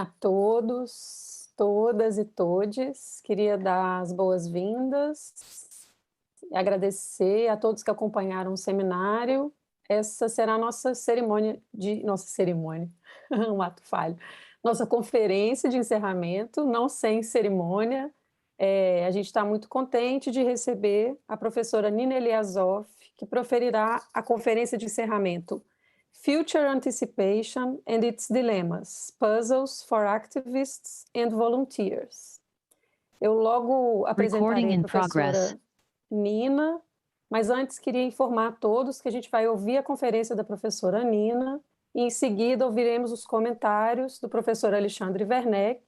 a todos, todas e todes. Queria dar as boas-vindas e agradecer a todos que acompanharam o seminário. Essa será a nossa cerimônia, um ato falho, nossa conferência de encerramento, não sem cerimônia. A gente está muito contente de receber a professora Nina Eliasoph, que proferirá a conferência de encerramento Future Anticipation and Its Dilemmas, Puzzles for Activists and Volunteers. Eu logo apresentarei a professora Nina, mas antes queria informar a todos que a gente vai ouvir a conferência da professora Nina e em seguida ouviremos os comentários do professor Alexandre Werneck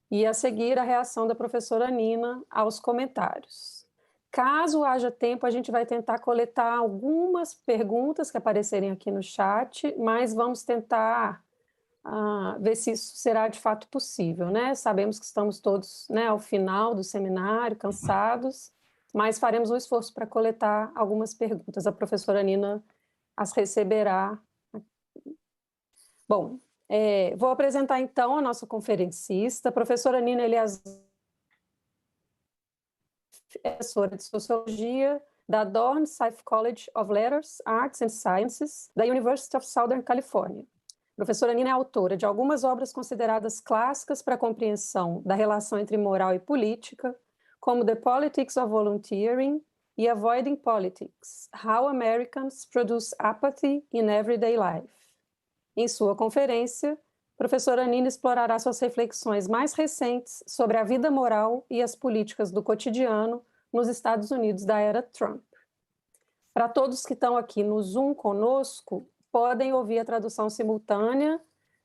e a seguir a reação da professora Nina aos comentários. Caso haja tempo, a gente vai tentar coletar algumas perguntas que aparecerem aqui no chat, mas vamos tentar ver se isso será de fato possível, né? Sabemos que estamos todos, né, ao final do seminário, cansados, mas faremos um esforço para coletar algumas perguntas. A professora Nina as receberá. Bom, vou apresentar então a nossa conferencista, a professora Nina Eliasoph, professora de Sociologia da Dorn-Seiff College of Letters, Arts and Sciences, da University of Southern California. A professora Nina é autora de algumas obras consideradas clássicas para a compreensão da relação entre moral e política, como The Politics of Volunteering e Avoiding Politics, How Americans Produce Apathy in Everyday Life. Em sua conferência, a professora Nina explorará suas reflexões mais recentes sobre a vida moral e as políticas do cotidiano nos Estados Unidos da era Trump. Para todos que estão aqui no Zoom conosco, podem ouvir a tradução simultânea,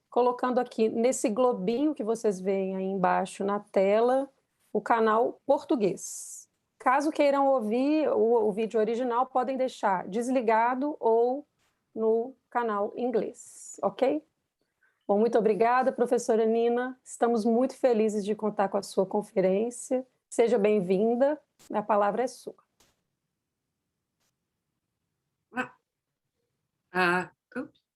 colocando aqui nesse globinho que vocês veem aí embaixo na tela, o canal português. Caso queiram ouvir o vídeo original, podem deixar desligado ou no canal inglês, ok? Bom, muito obrigada, professora Nina. Estamos muito felizes de contar com a sua conferência. Seja bem-vinda. A palavra é sua.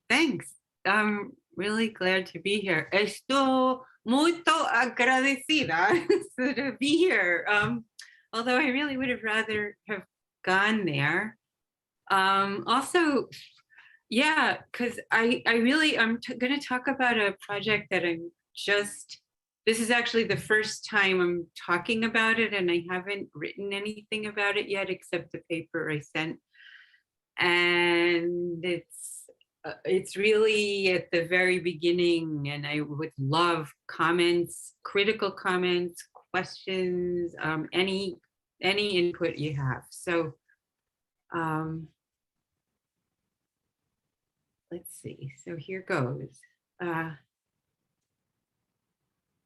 Thanks. I'm really glad to be here. Estou muito agradecida to be here. Although I really would have rather have gone there. Also, yeah, because I'm going to talk about a project that this is actually the first time I'm talking about it, and I haven't written anything about it yet except the paper I sent. And it's really at the very beginning, and I would love comments, critical comments, questions, any input you have. So, let's see. So here goes.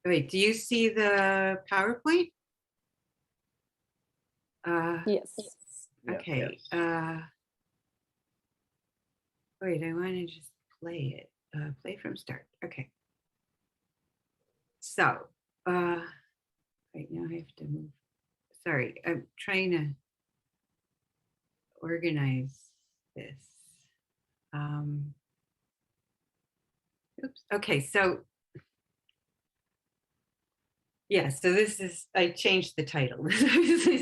Wait, do you see the PowerPoint? Yes. Okay. Wait, I want to just play it. Play from start. Okay. So, right now I have to move. Sorry, I'm trying to organize this. Oops. Okay, so yeah, so this is, I changed the title.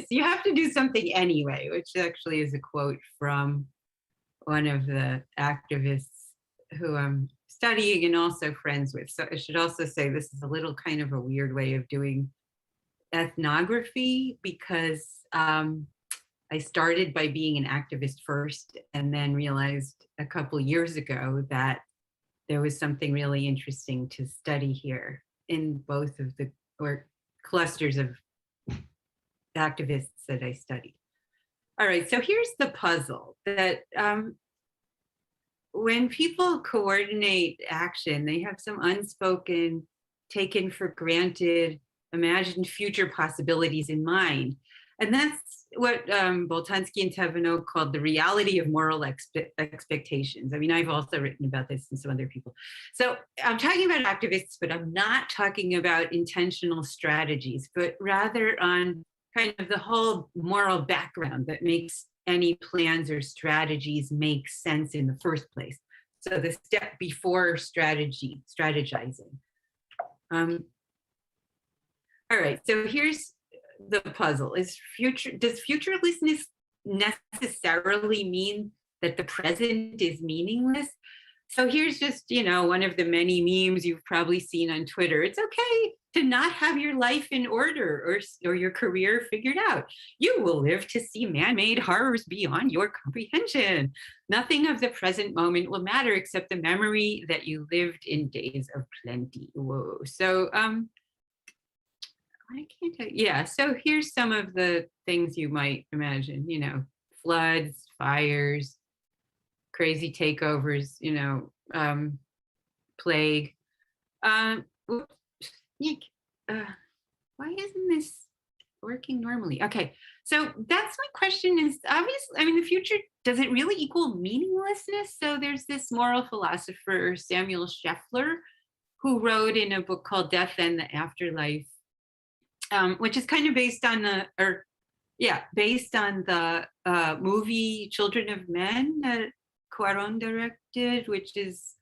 You have to do something anyway, which actually is a quote from one of the activists who I'm studying and also friends with. So I should also say this is a little kind of a weird way of doing ethnography, because I started by being an activist first and then realized a couple years ago that there was something really interesting to study here in both of the clusters of activists that I studied. All right, so here's the puzzle that when people coordinate action, they have some unspoken, taken for granted, imagined future possibilities in mind. And that's what Boltanski and Tavenot called the reality of moral expectations. I mean, I've also written about this and some other people. So I'm talking about activists, but I'm not talking about intentional strategies, but rather on kind of the whole moral background that makes any plans or strategies make sense in the first place. So the step before strategizing. Um, all right, so here's the puzzle. Does futurelessness necessarily mean that the present is meaningless? So here's just, one of the many memes you've probably seen on Twitter. It's okay to not have your life in order or your career figured out. You will live to see man-made horrors beyond your comprehension. Nothing of the present moment will matter except the memory that you lived in days of plenty. Whoa. So I can't tell you. Yeah, so here's some of the things you might imagine, floods, fires, crazy takeovers, plague. Whoops, Nick, why isn't this working normally? Okay, so that's my question is obviously, the future, does it really equal meaninglessness? So there's this moral philosopher, Samuel Scheffler, who wrote in a book called Death and the Afterlife, which is kind of based on the movie Children of Men that Cuarón directed, which is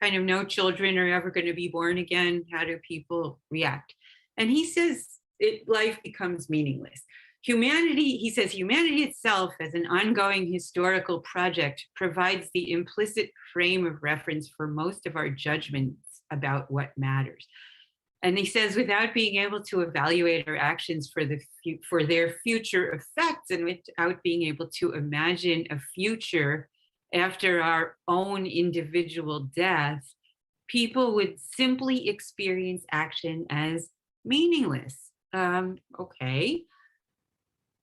kind of no children are ever going to be born again. How do people react? And he says life becomes meaningless. He says humanity itself as an ongoing historical project provides the implicit frame of reference for most of our judgments about what matters. And he says, without being able to evaluate our actions for their future effects, and without being able to imagine a future after our own individual death, people would simply experience action as meaningless. Okay.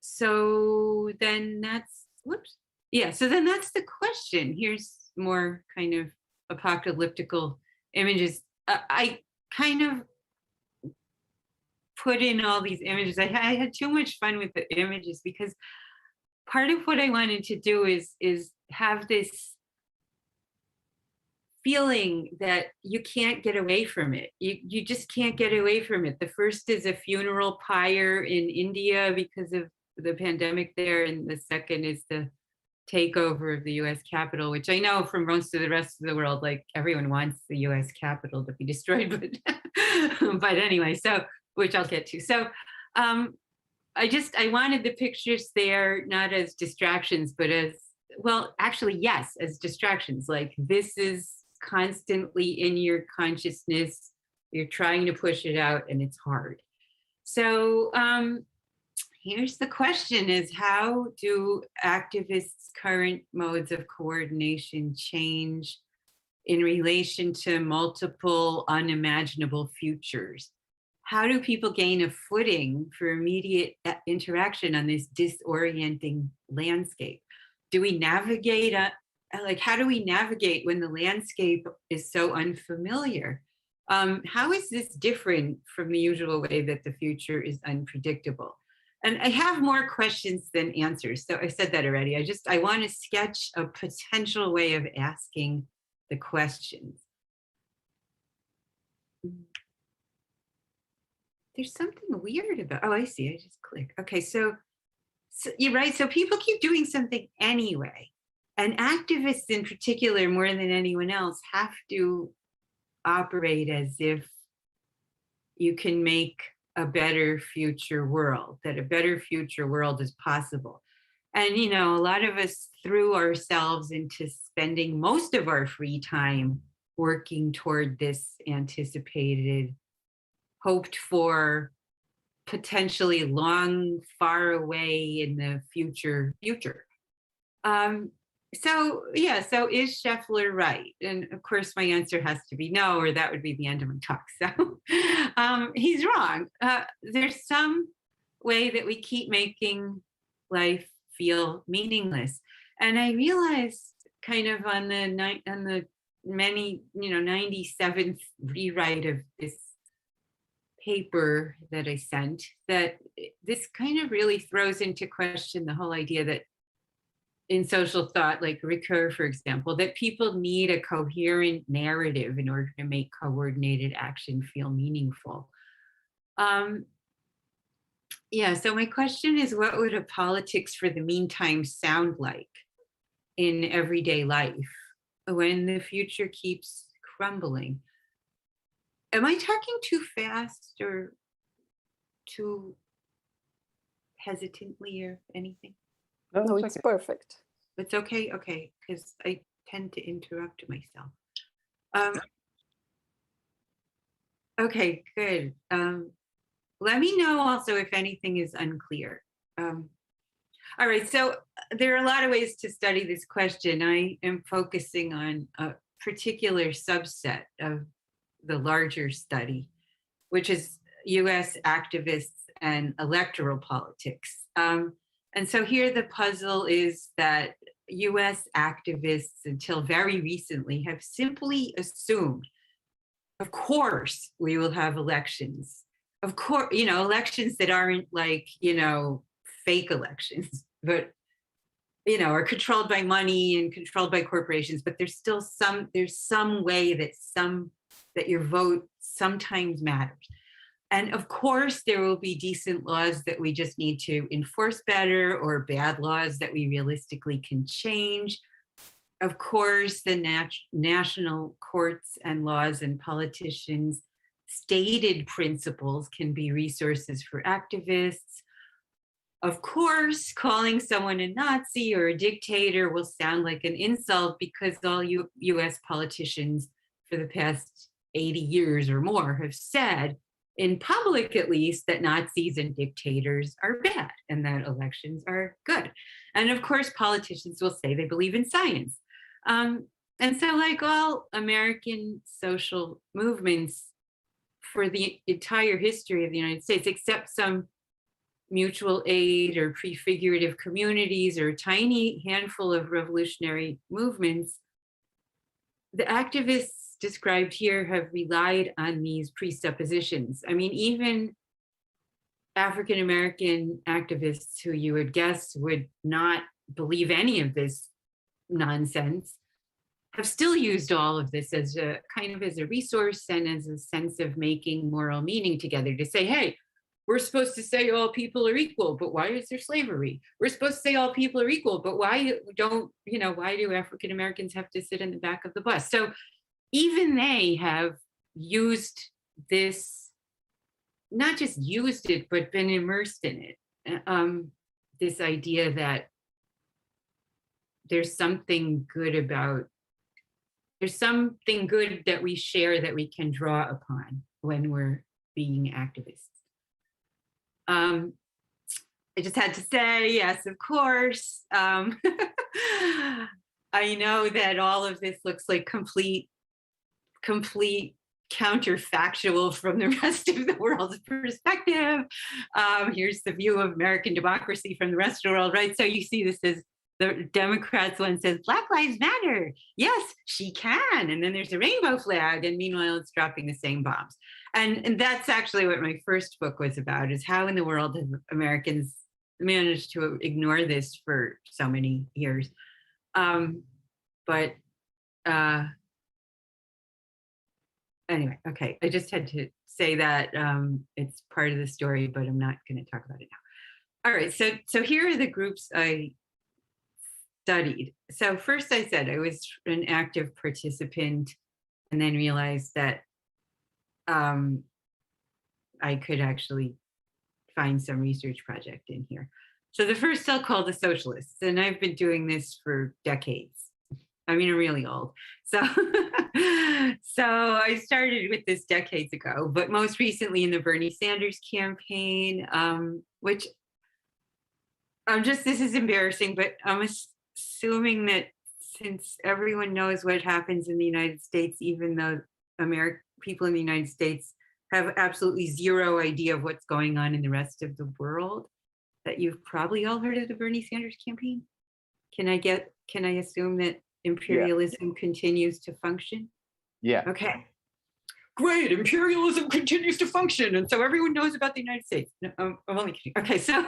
So then that's the question. Here's more kind of apocalyptical images. I kind of put in all these images. I had too much fun with the images because part of what I wanted to do is have this feeling that you can't get away from it. You just can't get away from it. The first is a funeral pyre in India because of the pandemic there, and the second is the takeover of the US Capitol, which I know from most of the rest of the world, like everyone wants the US Capitol to be destroyed, but anyway, so which I'll get to. So I wanted the pictures there not as distractions, but as, well, actually, yes, as distractions. Like this is constantly in your consciousness. You're trying to push it out and it's hard. So here's the question is, how do activists' current modes of coordination change in relation to multiple unimaginable futures? How do people gain a footing for immediate interaction on this disorienting landscape? Do we navigate, how do we navigate when the landscape is so unfamiliar? How is this different from the usual way that the future is unpredictable? And I have more questions than answers. So I said that already. I want to sketch a potential way of asking the questions. There's something weird about, I see, I just click. Okay, so you're right. So people keep doing something anyway. And activists in particular, more than anyone else, have to operate as if you can make a better future world, that a better future world is possible. And, a lot of us threw ourselves into spending most of our free time working toward this anticipated, hoped for, potentially long, far away in the future. So is Scheffler right? And of course, my answer has to be no, or that would be the end of my talk. So he's wrong. There's some way that we keep making life feel meaningless. And I realized kind of on the many, 97th rewrite of this paper that I sent, that this kind of really throws into question the whole idea that in social thought, like Ricoeur, for example, that people need a coherent narrative in order to make coordinated action feel meaningful. So my question is, what would a politics for the meantime sound like in everyday life when the future keeps crumbling? Am I talking too fast or too hesitantly or anything? No, it's it's okay. perfect. It's okay? Okay, because I tend to interrupt myself. Okay, good. Let me know also if anything is unclear. All right, so there are a lot of ways to study this question. I am focusing on a particular subset of the larger study, which is US activists and electoral politics. And so here the puzzle is that US activists, until very recently, have simply assumed, of course, we will have elections. Of course, elections that aren't like, fake elections, but are controlled by money and controlled by corporations, but there's some way that your vote sometimes matters. And of course, there will be decent laws that we just need to enforce better, or bad laws that we realistically can change. Of course, the national courts and laws and politicians' stated principles can be resources for activists. Of course, calling someone a Nazi or a dictator will sound like an insult, because all US politicians for the past 80 years or more have said, in public at least, that Nazis and dictators are bad and that elections are good. And of course, politicians will say they believe in science. And so, like all American social movements for the entire history of the United States, except some mutual aid or prefigurative communities or a tiny handful of revolutionary movements, the activists described here have relied on these presuppositions. I mean, even African American activists who you would guess would not believe any of this nonsense have still used all of this as a kind of as a resource and as a sense of making moral meaning together, to say, hey, we're supposed to say all people are equal, but why is there slavery? We're supposed to say all people are equal, but why do African Americans have to sit in the back of the bus? So even they have used this, not just used it, but been immersed in it. This idea that there's something good that we share that we can draw upon when we're being activists. I just had to say, yes, of course. I know that all of this looks like complete counterfactual from the rest of the world's perspective. Here's the view of American democracy from the rest of the world, right? So you see this as the Democrats one says, Black Lives Matter. Yes, she can. And then there's a rainbow flag. And meanwhile, it's dropping the same bombs. And that's actually what my first book was about, is how in the world have Americans managed to ignore this for so many years. Anyway, okay. I just had to say that it's part of the story, but I'm not going to talk about it now. All right. So here are the groups I studied. So first I said I was an active participant, and then realized that I could actually find some research project in here. So the first I'll call the socialists, and I've been doing this for decades. I mean, I'm really old. So I started with this decades ago, but most recently in the Bernie Sanders campaign, which this is embarrassing, but I'm assuming that since everyone knows what happens in the United States, even though people in the United States have absolutely zero idea of what's going on in the rest of the world, that you've probably all heard of the Bernie Sanders campaign. Can I assume that imperialism continues to function? Yeah. Okay. Great, imperialism continues to function, and so everyone knows about the United States. No, I'm only kidding. Okay, so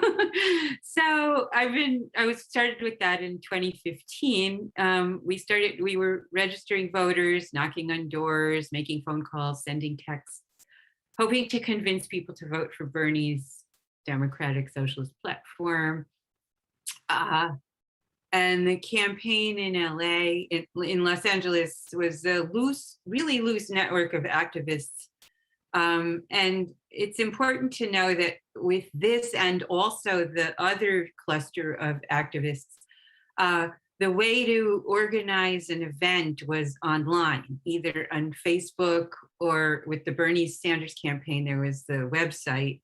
I was started with that in 2015. We were registering voters, knocking on doors, making phone calls, sending texts, hoping to convince people to vote for Bernie's Democratic Socialist platform. And the campaign in LA, in Los Angeles, was a really loose network of activists And it's important to know that with this and also the other cluster of activists, the way to organize an event was online, either on Facebook or with the Bernie Sanders campaign, there was the website.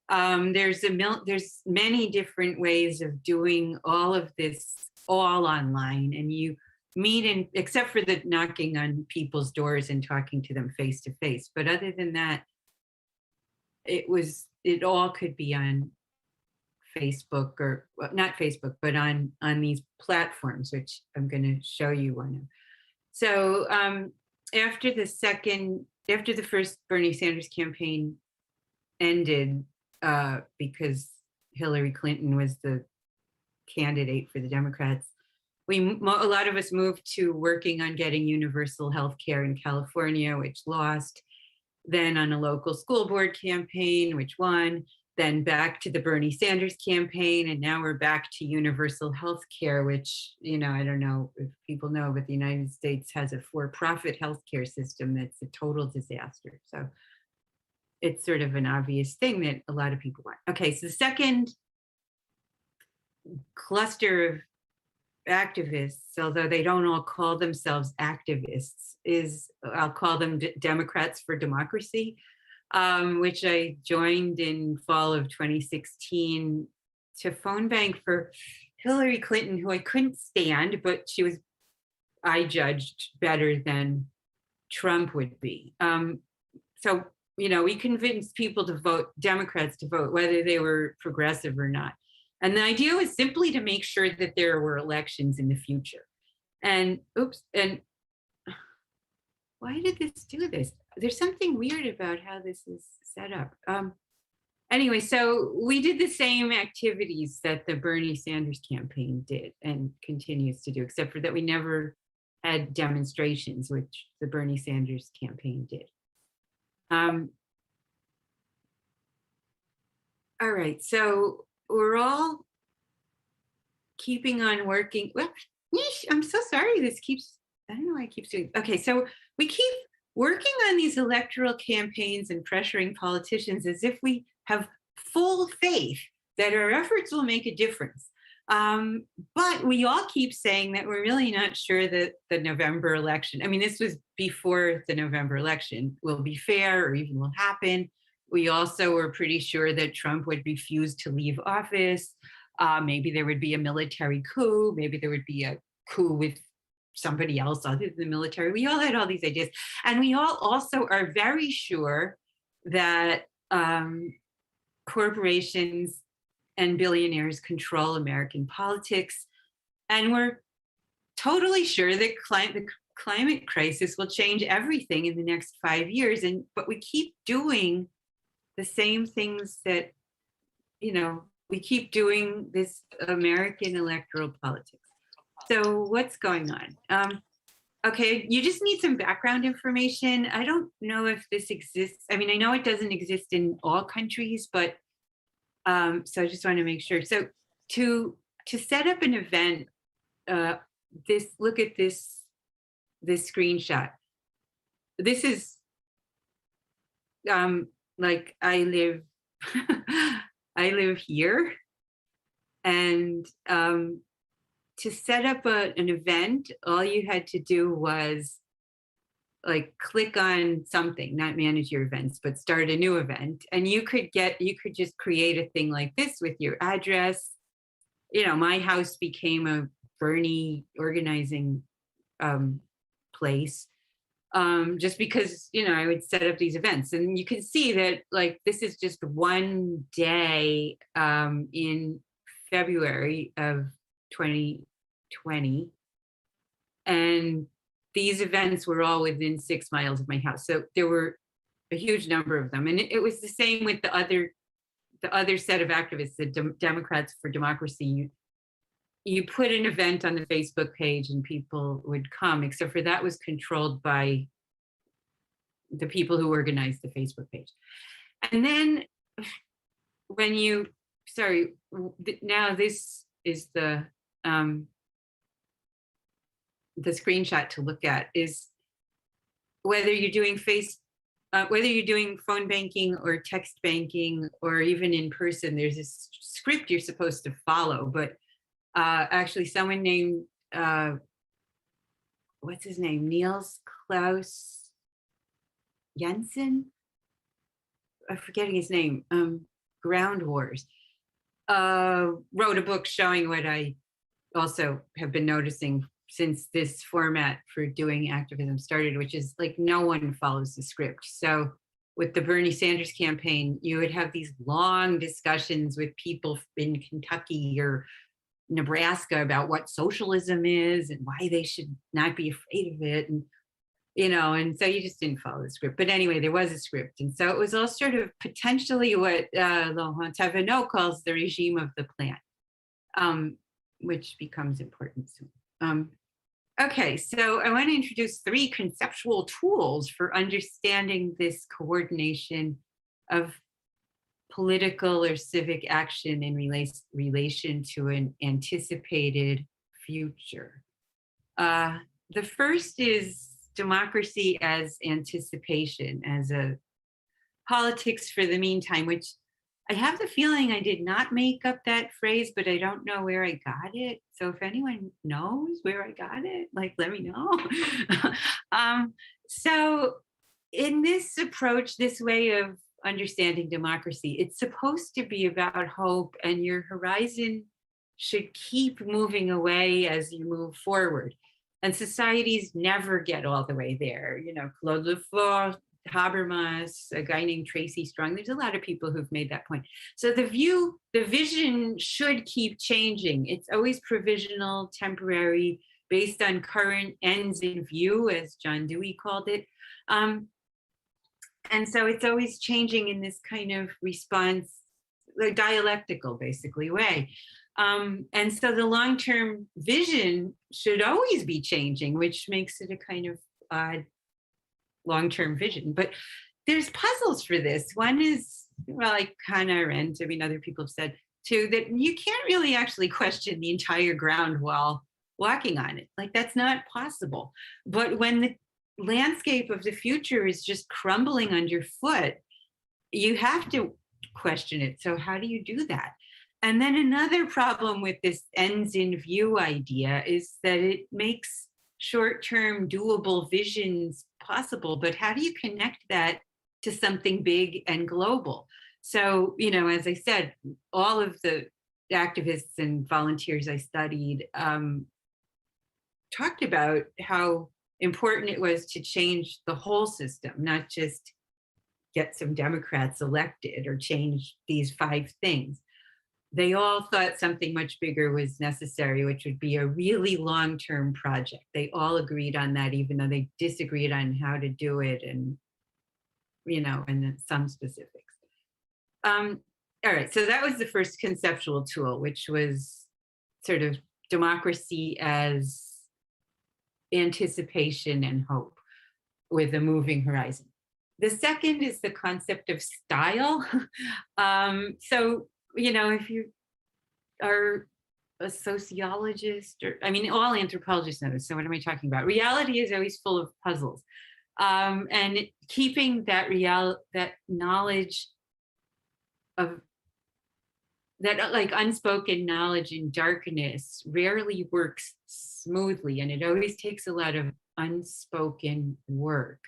There's many different ways of doing all of this all online, and you meet in, except for the knocking on people's doors and talking to them face to face. But other than that, it all could be on Facebook, or well, not Facebook, but on these platforms, which I'm going to show you one of. So after the first Bernie Sanders campaign ended, because Hillary Clinton was the candidate for the Democrats, a lot of us moved to working on getting universal health care in California, which lost, then on a local school board campaign, which won, then back to the Bernie Sanders campaign, and now we're back to universal health care, which, I don't know if people know, but the United States has a for-profit healthcare system that's a total disaster. So it's sort of an obvious thing that a lot of people want. Okay, so the second cluster of activists, although they don't all call themselves activists, I'll call them Democrats for Democracy, which I joined in fall of 2016 to phone bank for Hillary Clinton, who I couldn't stand, but I judged better than Trump would be. So, we convinced people to vote, Democrats to vote, whether they were progressive or not. And the idea was simply to make sure that there were elections in the future. And why did this do this? There's something weird about how this is set up. Anyway, so we did the same activities that the Bernie Sanders campaign did and continues to do, except for that we never had demonstrations, which the Bernie Sanders campaign did. All right, so we're all keeping on working. Well, I'm so sorry. I don't know why it keeps doing. Okay, so we keep working on these electoral campaigns and pressuring politicians as if we have full faith that our efforts will make a difference. But we all keep saying that we're really not sure that the November election, this was before the November election, will be fair or even will happen. We also were pretty sure that Trump would refuse to leave office. Maybe there would be a military coup. Maybe there would be a coup with somebody else other than the military. We all had all these ideas. And we all also are very sure that corporations and billionaires control American politics. And we're totally sure that the climate crisis will change everything in the next 5 years. But we keep doing the same things that, we keep doing this American electoral politics. So what's going on? Okay, you just need some background information. I don't know if this exists. I know it doesn't exist in all countries, but so I just want to make sure. So to set up an event, look at this screenshot. This is like I live here, and to set up an event, all you had to do was click on something, not manage your events, but start a new event. And you could just create a thing like this with your address. My house became a Bernie organizing place, just because, I would set up these events. And you can see that this is just one day in February of 2020. And these events were all within 6 miles of my house. So there were a huge number of them. And it was the same with the other set of activists, the Democrats for Democracy. You put an event on the Facebook page and people would come, except for that was controlled by the people who organized the Facebook page. And then now this is the screenshot to look at, is whether you're doing whether you're doing phone banking or text banking or even in person, there's this script you're supposed to follow. But actually, someone named, what's his name? Niels Klaus Jensen? I'm forgetting his name. Ground Wars. Wrote a book showing what I also have been noticing since this format for doing activism started, which is like no one follows the script. So with the Bernie Sanders campaign, you would have these long discussions with people in Kentucky or Nebraska about what socialism is and why they should not be afraid of it. And, and so you just didn't follow the script. But anyway, there was a script. And so it was all sort of potentially what Laurent Taverneau calls the regime of the plan, which becomes important soon. Okay, so I want to introduce 3 conceptual tools for understanding this coordination of political or civic action in relation to an anticipated future. The first is democracy as anticipation, as a politics for the meantime, which I have the feeling I did not make up that phrase, but I don't know where I got it. So if anyone knows where I got it, let me know. So in this approach, this way of understanding democracy, it's supposed to be about hope, and your horizon should keep moving away as you move forward. And societies never get all the way there. Claude Lefort, Habermas, a guy named Tracy Strong. There's a lot of people who've made that point. So the vision should keep changing. It's always provisional, temporary, based on current ends in view, as John Dewey called it. And so it's always changing in this kind of response, like dialectical, basically, way. And so the long-term vision should always be changing, which makes it a kind of odd long-term vision. But there's puzzles for this. One is, like Hannah Arendt, other people have said too, that you can't really actually question the entire ground while walking on it. That's not possible. But when the landscape of the future is just crumbling underfoot, you have to question it. So how do you do that? And then another problem with this ends in view idea is that it makes short-term doable visions possible, but how do you connect that to something big and global? So, as I said, all of the activists and volunteers I studied talked about how important it was to change the whole system, not just get some Democrats elected or change these 5 things. They all thought something much bigger was necessary, which would be a really long-term project. They all agreed on that, even though they disagreed on how to do it and, and some specifics. All right, so that was the first conceptual tool, which was sort of democracy as anticipation and hope with a moving horizon. The second is the concept of style. So, if you are a sociologist, or all anthropologists know this, so what am I talking about? Reality is always full of puzzles. And keeping that knowledge of that, like unspoken knowledge in darkness, rarely works smoothly, and it always takes a lot of unspoken work.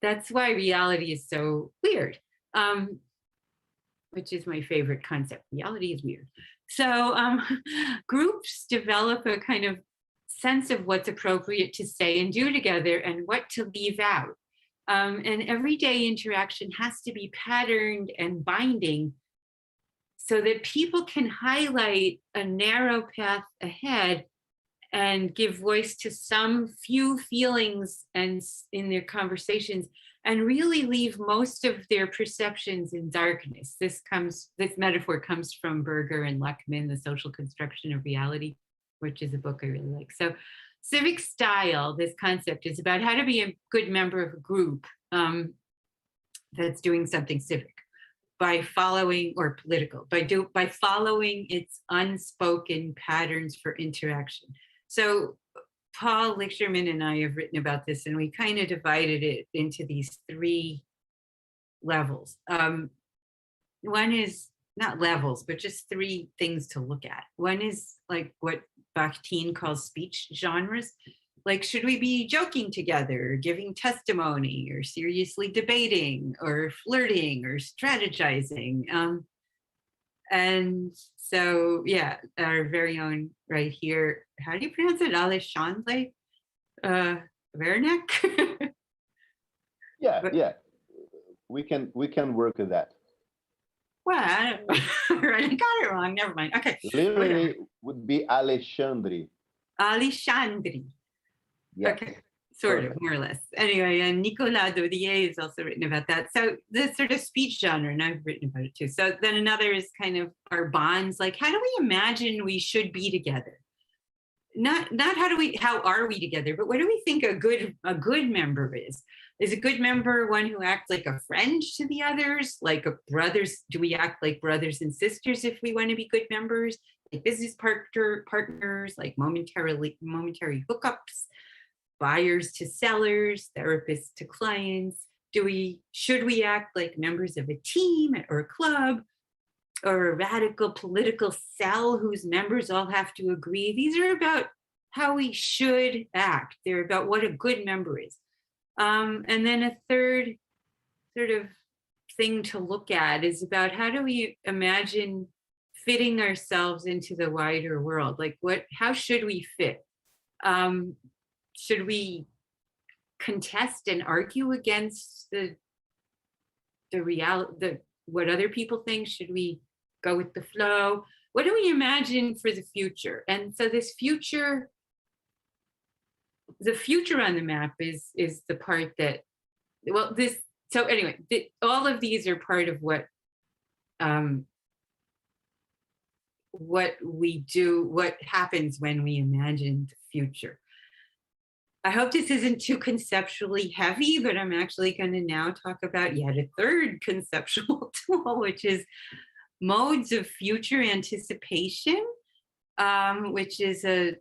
That's why reality is so weird, which is my favorite concept. Reality is weird. So groups develop a kind of sense of what's appropriate to say and do together and what to leave out. And everyday interaction has to be patterned and binding so that people can highlight a narrow path ahead and give voice to some few feelings and in their conversations, and really leave most of their perceptions in darkness. This metaphor comes from Berger and Luckman, The Social Construction of Reality, which is a book I really like. So civic style, this concept, is about how to be a good member of a group that's doing something civic by following, or political, by following its unspoken patterns for interaction. So Paul Lichterman and I have written about this, and we kind of divided it into these 3 levels. One is not levels, but just 3 things to look at. One is like what Bakhtin calls speech genres. Like, should we be joking together, or giving testimony, or seriously debating, or flirting, or strategizing? And so, yeah, our very own right here. How do you pronounce it? Alexandre Werneck? Yeah, yeah. We can work with that. Well, I got it wrong. Never mind. Okay. Literally would be Alexandre. Alexandre. Yeah. Okay. Sort of, more or less. Anyway, and Nicolas Dodier has also written about that. So this sort of speech genre, and I've written about it too. So then another is kind of our bonds. Like, how do we imagine we should be together? Not how are we together, but what do we think a good member is? Is a good member one who acts like a friend to the others, like a brothers? Do we act like brothers and sisters if we want to be good members? Like business partners, like momentary hookups, buyers to sellers, therapists to clients? Should we act like members of a team or a club, or a radical political cell whose members all have to agree? These are about how we should act. They're about what a good member is. And then a third sort of thing to look at is about how do we imagine fitting ourselves into the wider world? Like how should we fit? Should we contest and argue against the reality, what other people think? Should we go with the flow? What do we imagine for the future? And so the future on the map is the part that, so anyway, all of these are part of what we do, what happens when we imagine the future. I hope this isn't too conceptually heavy, but I'm actually going to now talk about yet a third conceptual tool, which is modes of future anticipation, which is an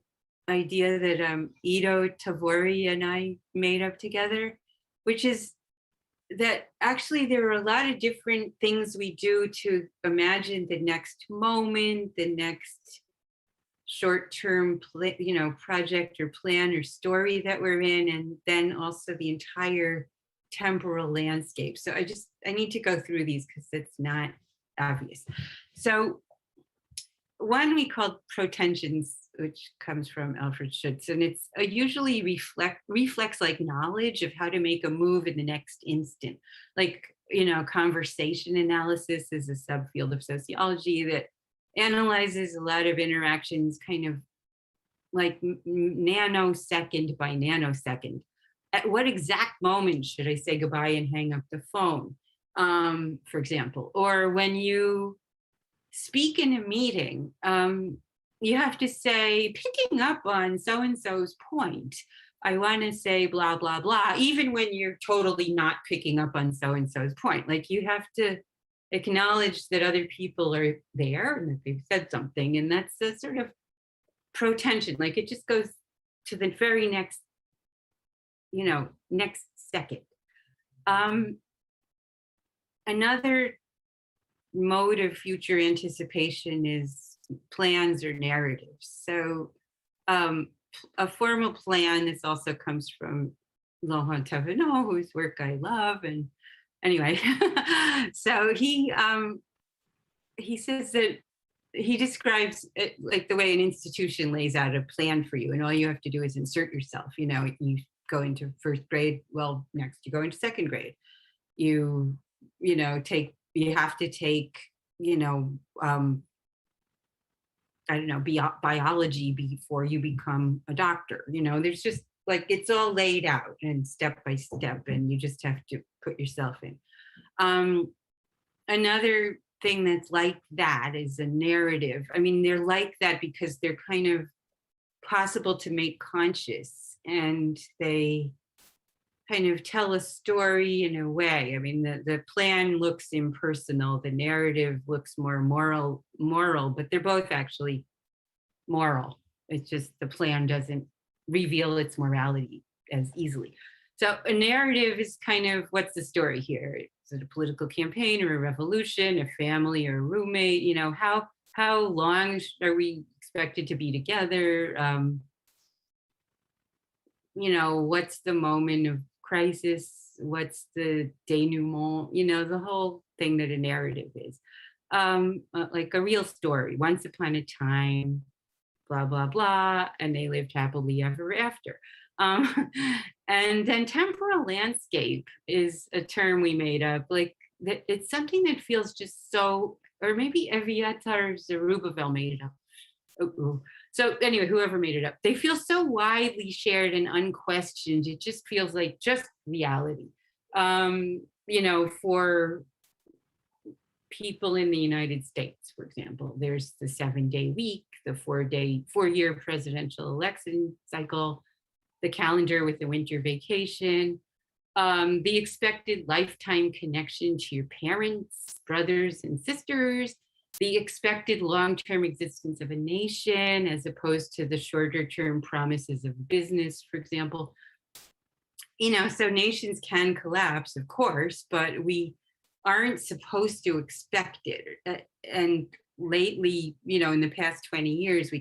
idea that Ido Tavori and I made up together, which is that actually there are a lot of different things we do to imagine the next moment, the next short-term project or plan or story that we're in, and then also the entire temporal landscape. So I need to go through these because it's not obvious. So one we call protensions, which comes from Alfred Schutz, and it's usually reflex-like knowledge of how to make a move in the next instant. Like, conversation analysis is a subfield of sociology that analyzes a lot of interactions kind of like nanosecond by nanosecond. At what exact moment should I say goodbye and hang up the phone, for example? Or when you speak in a meeting, you have to say, picking up on so-and-so's point, I want to say blah, blah, blah, even when you're totally not picking up on so-and-so's point. Like, you have to acknowledge that other people are there and that they've said something, and that's a sort of protension. Like, it just goes to the very next second. Another mode of future anticipation is plans or narratives. So a formal plan, this also comes from Laurent Tavenot, whose work I love. And anyway, so he says that he describes it like the way an institution lays out a plan for you, and all you have to do is insert yourself. You go into first grade, well, next you go into second grade. You have to take, biology before you become a doctor. There's just like, it's all laid out and step by step, and you just have to put yourself in. Another thing that's like that is a narrative. I mean, they're like that because they're kind of possible to make conscious, and they kind of tell a story in a way. I mean, the plan looks impersonal, the narrative looks more moral, but they're both actually moral. It's just the plan doesn't reveal its morality as easily. So a narrative is kind of, what's the story here? Is it a political campaign or a revolution, a family or a roommate? You know, how long are we expected to be together? You know, what's the moment of crisis? What's the denouement? You know, the whole thing that a narrative is. Like a real story. Once upon a time, blah, blah, blah, and they lived happily ever after. And then temporal landscape is a term we made up. Like, it's something that feels just so, or maybe Eviatar Zerubbabel made it up. Oh. So anyway, whoever made it up, they feel so widely shared and unquestioned. It just feels like just reality. You know, for people in the United States, for example, there's the 7-day week, the 4-year presidential election cycle, the calendar with the winter vacation, the expected lifetime connection to your parents, brothers and sisters, the expected long-term existence of a nation as opposed to the shorter-term promises of business, for example. You know, so nations can collapse, of course, but we aren't supposed to expect it. And lately, you know, in the past 20 years,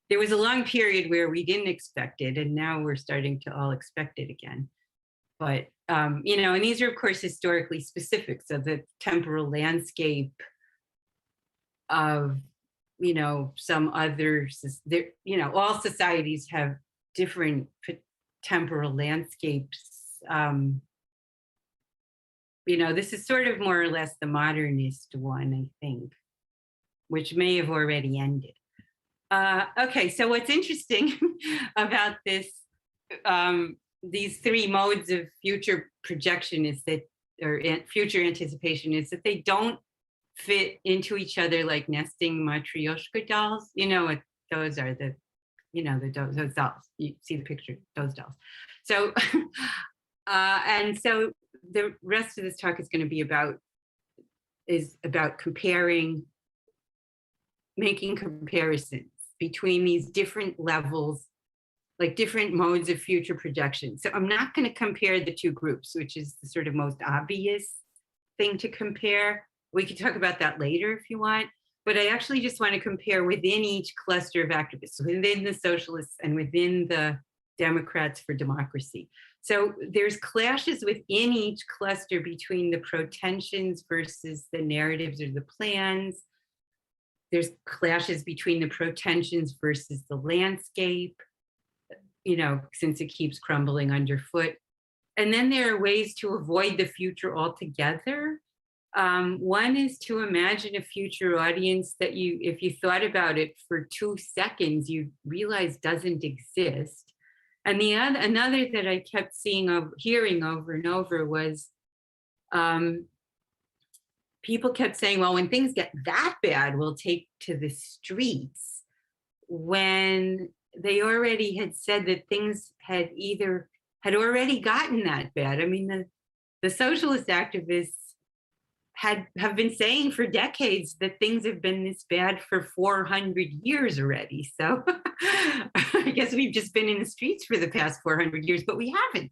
there was a long period where we didn't expect it, and now we're starting to all expect it again. But, you know, and these are, of course, historically specific. So the temporal landscape of, you know, some others, you know, all societies have different temporal landscapes. You know, this is sort of more or less the modernist one, I think, which may have already ended. Okay, so what's interesting about this, these three modes of future projection is that, or future anticipation, is that they don't fit into each other like nesting matryoshka dolls. You know what those are, the, you know, those dolls. You see the picture, those dolls. So, and so the rest of this talk is going to be about comparing, making comparisons between these different levels, like different modes of future projection. So I'm not going to compare the two groups, which is the sort of most obvious thing to compare. We could talk about that later if you want, but I actually just want to compare within each cluster of activists, within the socialists and within the Democrats for Democracy. So there's clashes within each cluster between the protensions versus the narratives or the plans. There's clashes between the protensions versus the landscape, you know, since it keeps crumbling underfoot. And then there are ways to avoid the future altogether. One is to imagine a future audience that you, if you thought about it for 2 seconds, you realize doesn't exist. And the another that I kept hearing over and over was people kept saying, well, when things get that bad, we'll take to the streets, when they already had said that things had already gotten that bad. I mean, the socialist activists have been saying for decades that things have been this bad for 400 years already. So I guess we've just been in the streets for the past 400 years, but we haven't.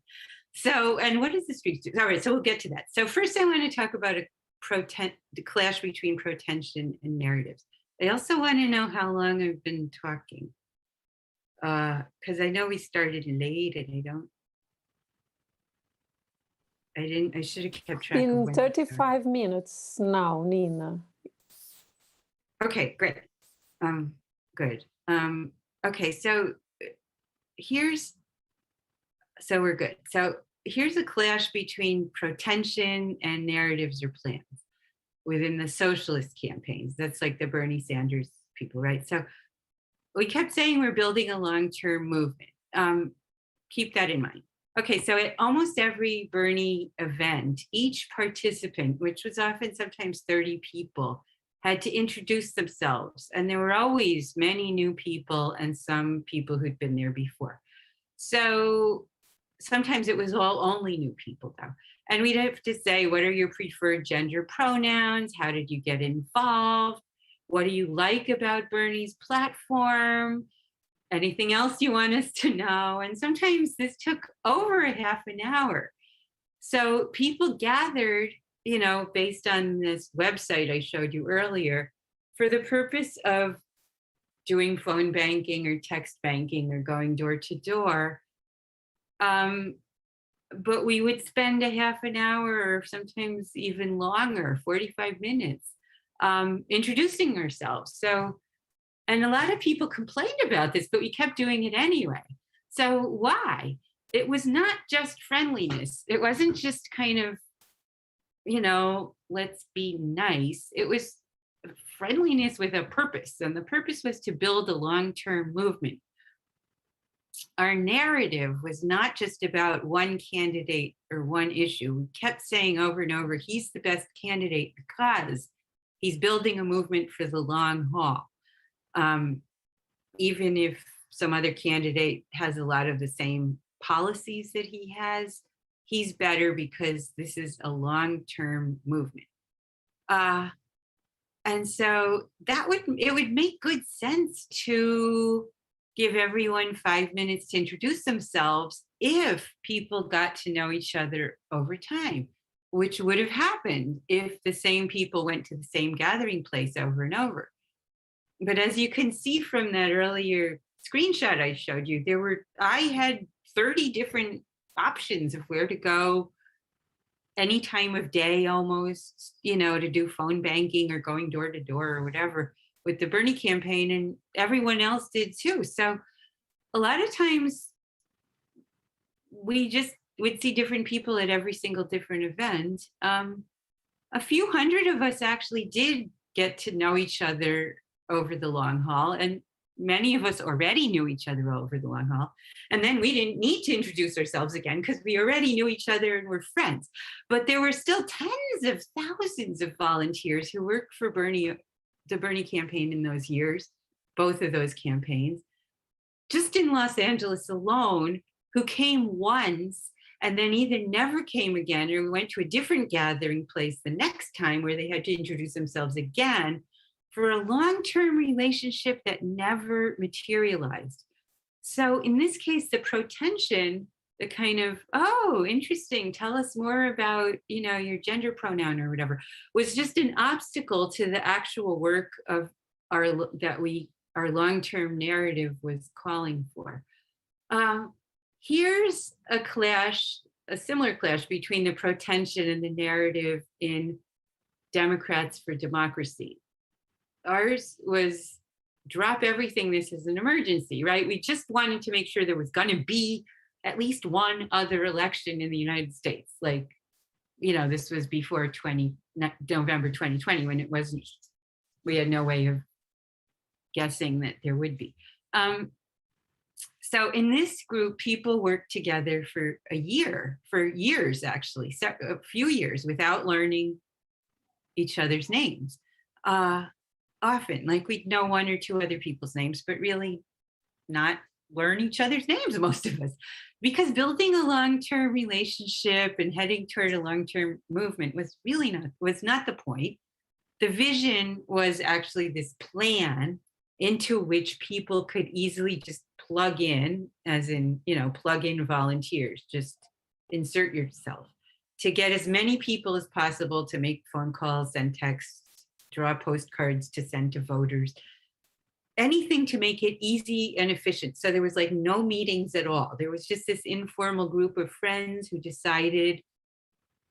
So, and what does the streets do? All right, so we'll get to that. So first I want to talk about the clash between protension and narratives. I also want to know how long I've been talking, because I know we started late and I should have kept track. In 35 minutes now, Nina. Okay, great. Good. Okay, so we're good. So here's a clash between protension and narratives or plans within the socialist campaigns. That's like the Bernie Sanders people, right? So we kept saying we're building a long-term movement. Keep that in mind. Okay, so at almost every Bernie event, each participant, which was often sometimes 30 people, had to introduce themselves. And there were always many new people and some people who'd been there before. So sometimes it was only new people though. And we'd have to say, what are your preferred gender pronouns? How did you get involved? What do you like about Bernie's platform? anything else you want us to know? And sometimes this took over a half an hour. So people gathered, based on this website I showed you earlier, for the purpose of doing phone banking or text banking or going door to door. But we would spend a half an hour or sometimes even longer, 45 minutes, introducing ourselves. So, and a lot of people complained about this, but we kept doing it anyway. So why? It was not just friendliness. It wasn't just kind of, let's be nice. It was friendliness with a purpose. And the purpose was to build a long-term movement. Our narrative was not just about one candidate or one issue. We kept saying over and over, he's the best candidate because he's building a movement for the long haul. Even if some other candidate has a lot of the same policies that he has, he's better because this is a long-term movement. And so it would make good sense to give everyone 5 minutes to introduce themselves if people got to know each other over time, which would have happened if the same people went to the same gathering place over and over. But as you can see from that earlier screenshot I showed you, I had 30 different options of where to go any time of day almost, to do phone banking or going door to door or whatever with the Bernie campaign, and everyone else did too. So a lot of times we just would see different people at every single different event. A few hundred of us actually did get to know each other over the long haul, and many of us already knew each other over the long haul. And then we didn't need to introduce ourselves again because we already knew each other and were friends. But there were still tens of thousands of volunteers who worked for the Bernie campaign in those years, both of those campaigns, just in Los Angeles alone, who came once and then either never came again or went to a different gathering place the next time where they had to introduce themselves again, for a long-term relationship that never materialized. So in this case, the protension, the kind of, oh, interesting, tell us more about, your gender pronoun or whatever, was just an obstacle to the actual work of our long-term narrative was calling for. Here's a similar clash between the protension and the narrative in Democrats for Democracy. Ours was drop everything, this is an emergency, right? We just wanted to make sure there was going to be at least one other election in the United States. Like, this was before November 2020, when we had no way of guessing that there would be. So in this group, people worked together for years actually, a few years without learning each other's names. Often, like we'd know one or two other people's names, but really not learn each other's names, most of us, because building a long-term relationship and heading toward a long-term movement was not the point. The vision was actually this plan into which people could easily just plug in, as in, plug in volunteers, just insert yourself to get as many people as possible to make phone calls, send texts, draw postcards to send to voters, anything to make it easy and efficient. So there was like no meetings at all. There was just this informal group of friends who decided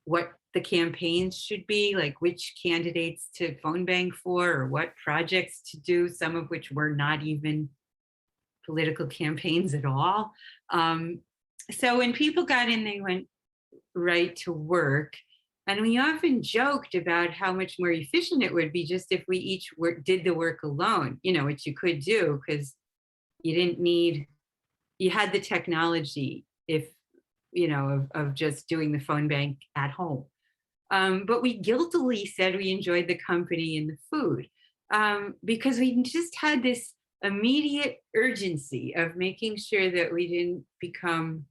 what the campaigns should be, like which candidates to phone bank for or what projects to do, some of which were not even political campaigns at all. So when people got in, they went right to work. And we often joked about how much more efficient it would be just if we each did the work alone, which you could do because you had the technology of just doing the phone bank at home. But we guiltily said we enjoyed the company and the food because we just had this immediate urgency of making sure that we didn't become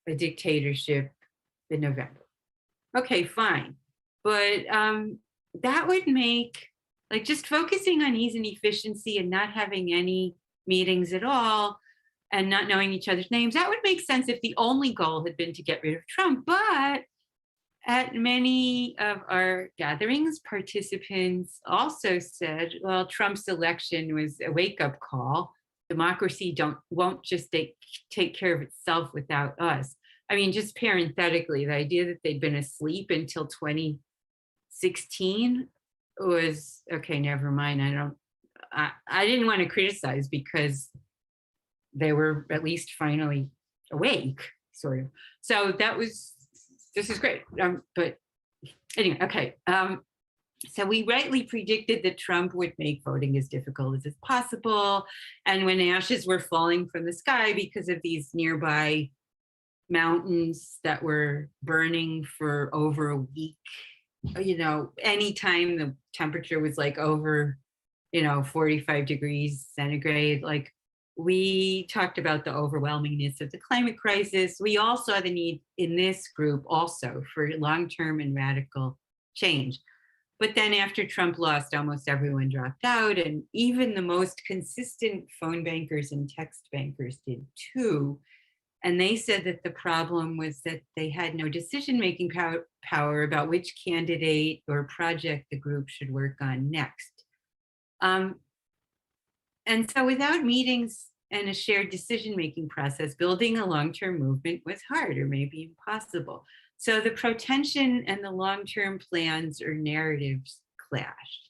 a dictatorship in November. Okay, fine. But that would make, just focusing on ease and efficiency and not having any meetings at all and not knowing each other's names. That would make sense if the only goal had been to get rid of Trump. But at many of our gatherings, participants also said, well, Trump's election was a wake-up call. Democracy won't just take care of itself without us. I mean, just parenthetically, the idea that they'd been asleep until 2016 was, okay, never mind. I didn't want to criticize because they were at least finally awake, sort of. So this is great. But anyway, okay. So we rightly predicted that Trump would make voting as difficult as possible. And when ashes were falling from the sky because of these nearby mountains that were burning for over a week, anytime the temperature was like over, 45 degrees centigrade, like we talked about the overwhelmingness of the climate crisis. We all saw the need in this group also for long-term and radical change. But then after Trump lost, almost everyone dropped out, and even the most consistent phone bankers and text bankers did too. And they said that the problem was that they had no decision-making power about which candidate or project the group should work on next. And so without meetings and a shared decision-making process, building a long-term movement was hard or maybe impossible. So the protension and the long-term plans or narratives clashed.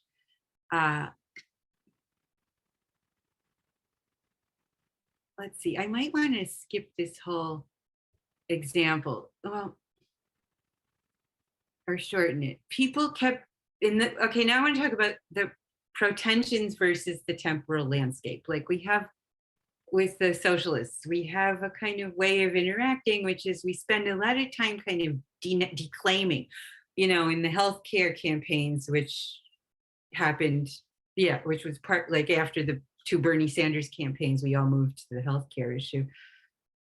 Let's see, I might want to skip this whole example. Well, or shorten it. People kept okay, now I want to talk about the protensions versus the temporal landscape. Like we have with the socialists, we have a kind of way of interacting, which is we spend a lot of time kind of declaiming, in the healthcare campaigns, which happened, which was part like after the 2 Bernie Sanders campaigns, we all moved to the healthcare issue.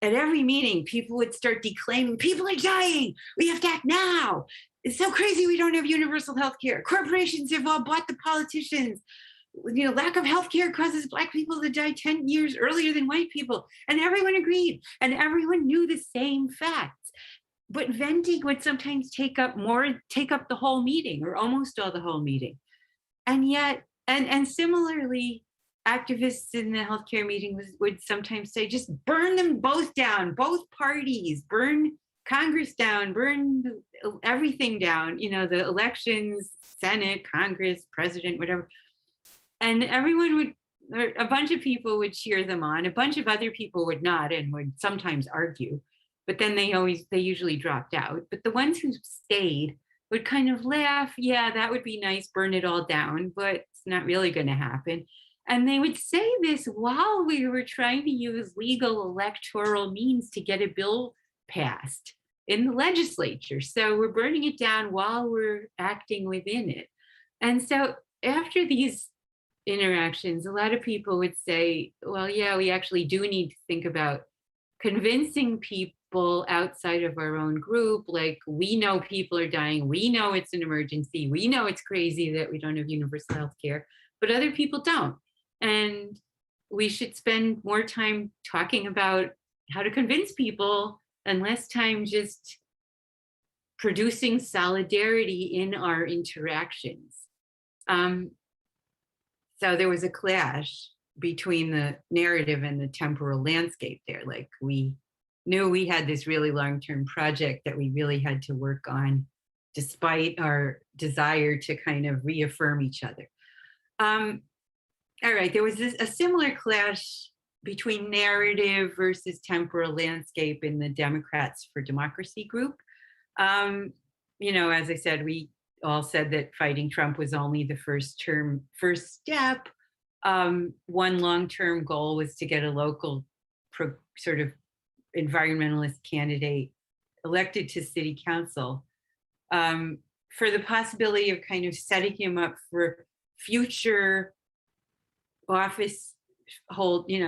At every meeting, people would start declaiming, people are dying, we have to act now. It's so crazy we don't have universal healthcare. Corporations have all bought the politicians. Lack of healthcare causes Black people to die 10 years earlier than white people. And everyone agreed, and everyone knew the same facts. But venting would sometimes take up the whole meeting or almost all the whole meeting. And yet, and similarly, activists in the healthcare meeting would sometimes say, just burn them both down, both parties, burn Congress down, burn everything down, the elections, Senate, Congress, president, whatever. And everyone a bunch of people would cheer them on, a bunch of other people would not and would sometimes argue, but then they usually dropped out. But the ones who stayed would kind of laugh, yeah, that would be nice, burn it all down, but it's not really going to happen. And they would say this while we were trying to use legal electoral means to get a bill passed in the legislature. So we're burning it down while we're acting within it. And so after these interactions, a lot of people would say, well, yeah, we actually do need to think about convincing people outside of our own group, like we know people are dying, we know it's an emergency, we know it's crazy that we don't have universal health care, but other people don't. And we should spend more time talking about how to convince people and less time just producing solidarity in our interactions. So there was a clash between the narrative and the temporal landscape there. Like we knew we had this really long-term project that we really had to work on despite our desire to kind of reaffirm each other. All right, there was a similar clash between narrative versus temporal landscape in the Democrats for Democracy group. As I said, we all said that fighting Trump was only the first step. One long-term goal was to get a local sort of environmentalist candidate elected to city council for the possibility of kind of setting him up for future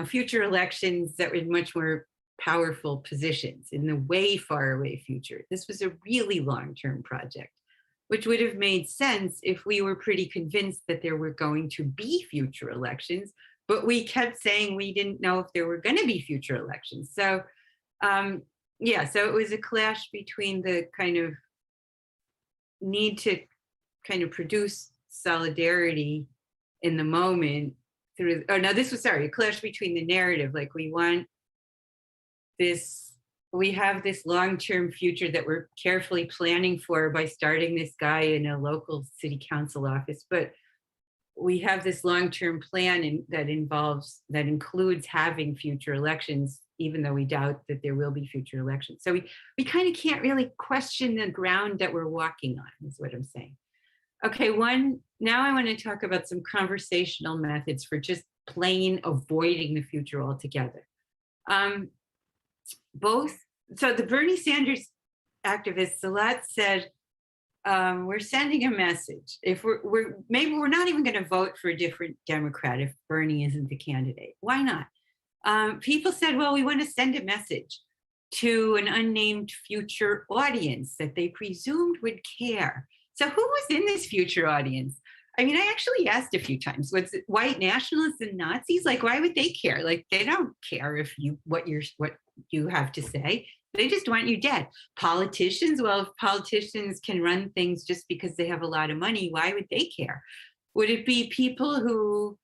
future elections that were much more powerful positions in the way far away future. This was a really long-term project, which would have made sense if we were pretty convinced that there were going to be future elections, but we kept saying we didn't know if there were going to be future elections. So, yeah, so it was a clash between the kind of need to kind of produce solidarity in the moment through, oh no, this was, sorry, a clash between the narrative, like we want this, we have this long-term future that we're carefully planning for by starting this guy in a local city council office, but we have this long-term plan that includes having future elections, even though we doubt that there will be future elections. So we kind of can't really question the ground that we're walking on, is what I'm saying. Okay, now I want to talk about some conversational methods for just plain avoiding the future altogether. So the Bernie Sanders activists a lot said, we're sending a message. If maybe we're not even going to vote for a different Democrat if Bernie isn't the candidate. Why not? People said, well, we want to send a message to an unnamed future audience that they presumed would care. So who was in this future audience? I mean, I actually asked a few times, was it white nationalists and Nazis? Like, why would they care? Like, they don't care if what you have to say. They just want you dead. Politicians, well, if politicians can run things just because they have a lot of money, why would they care? Would it be people who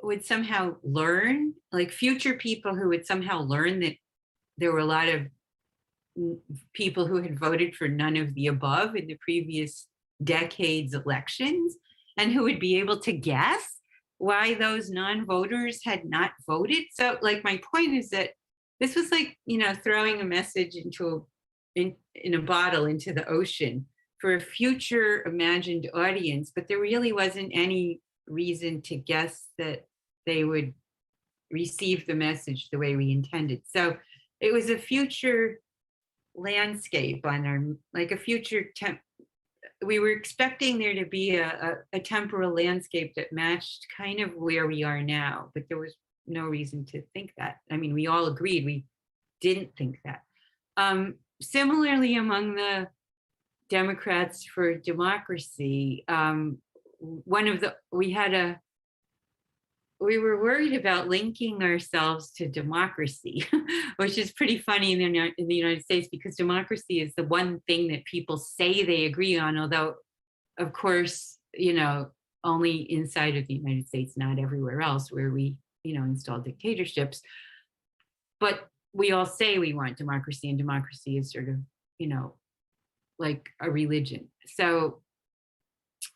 would somehow learn, like future people who would somehow learn that there were a lot of people who had voted for none of the above in the previous decade's elections, and who would be able to guess why those non-voters had not voted? So, like, my point is that this was like, throwing a message in a bottle into the ocean for a future imagined audience, but there really wasn't any reason to guess that they would receive the message the way we intended. So it was a future landscape on our, like a future we were expecting there to be a temporal landscape that matched kind of where we are now, but there was no reason to think that. I mean, we all agreed we didn't think that. Similarly, among the Democrats for Democracy, we were worried about linking ourselves to democracy, which is pretty funny in the United States, because democracy is the one thing that people say they agree on, although, of course, only inside of the United States, not everywhere else where we, install dictatorships. But we all say we want democracy, and democracy is sort of, like a religion. So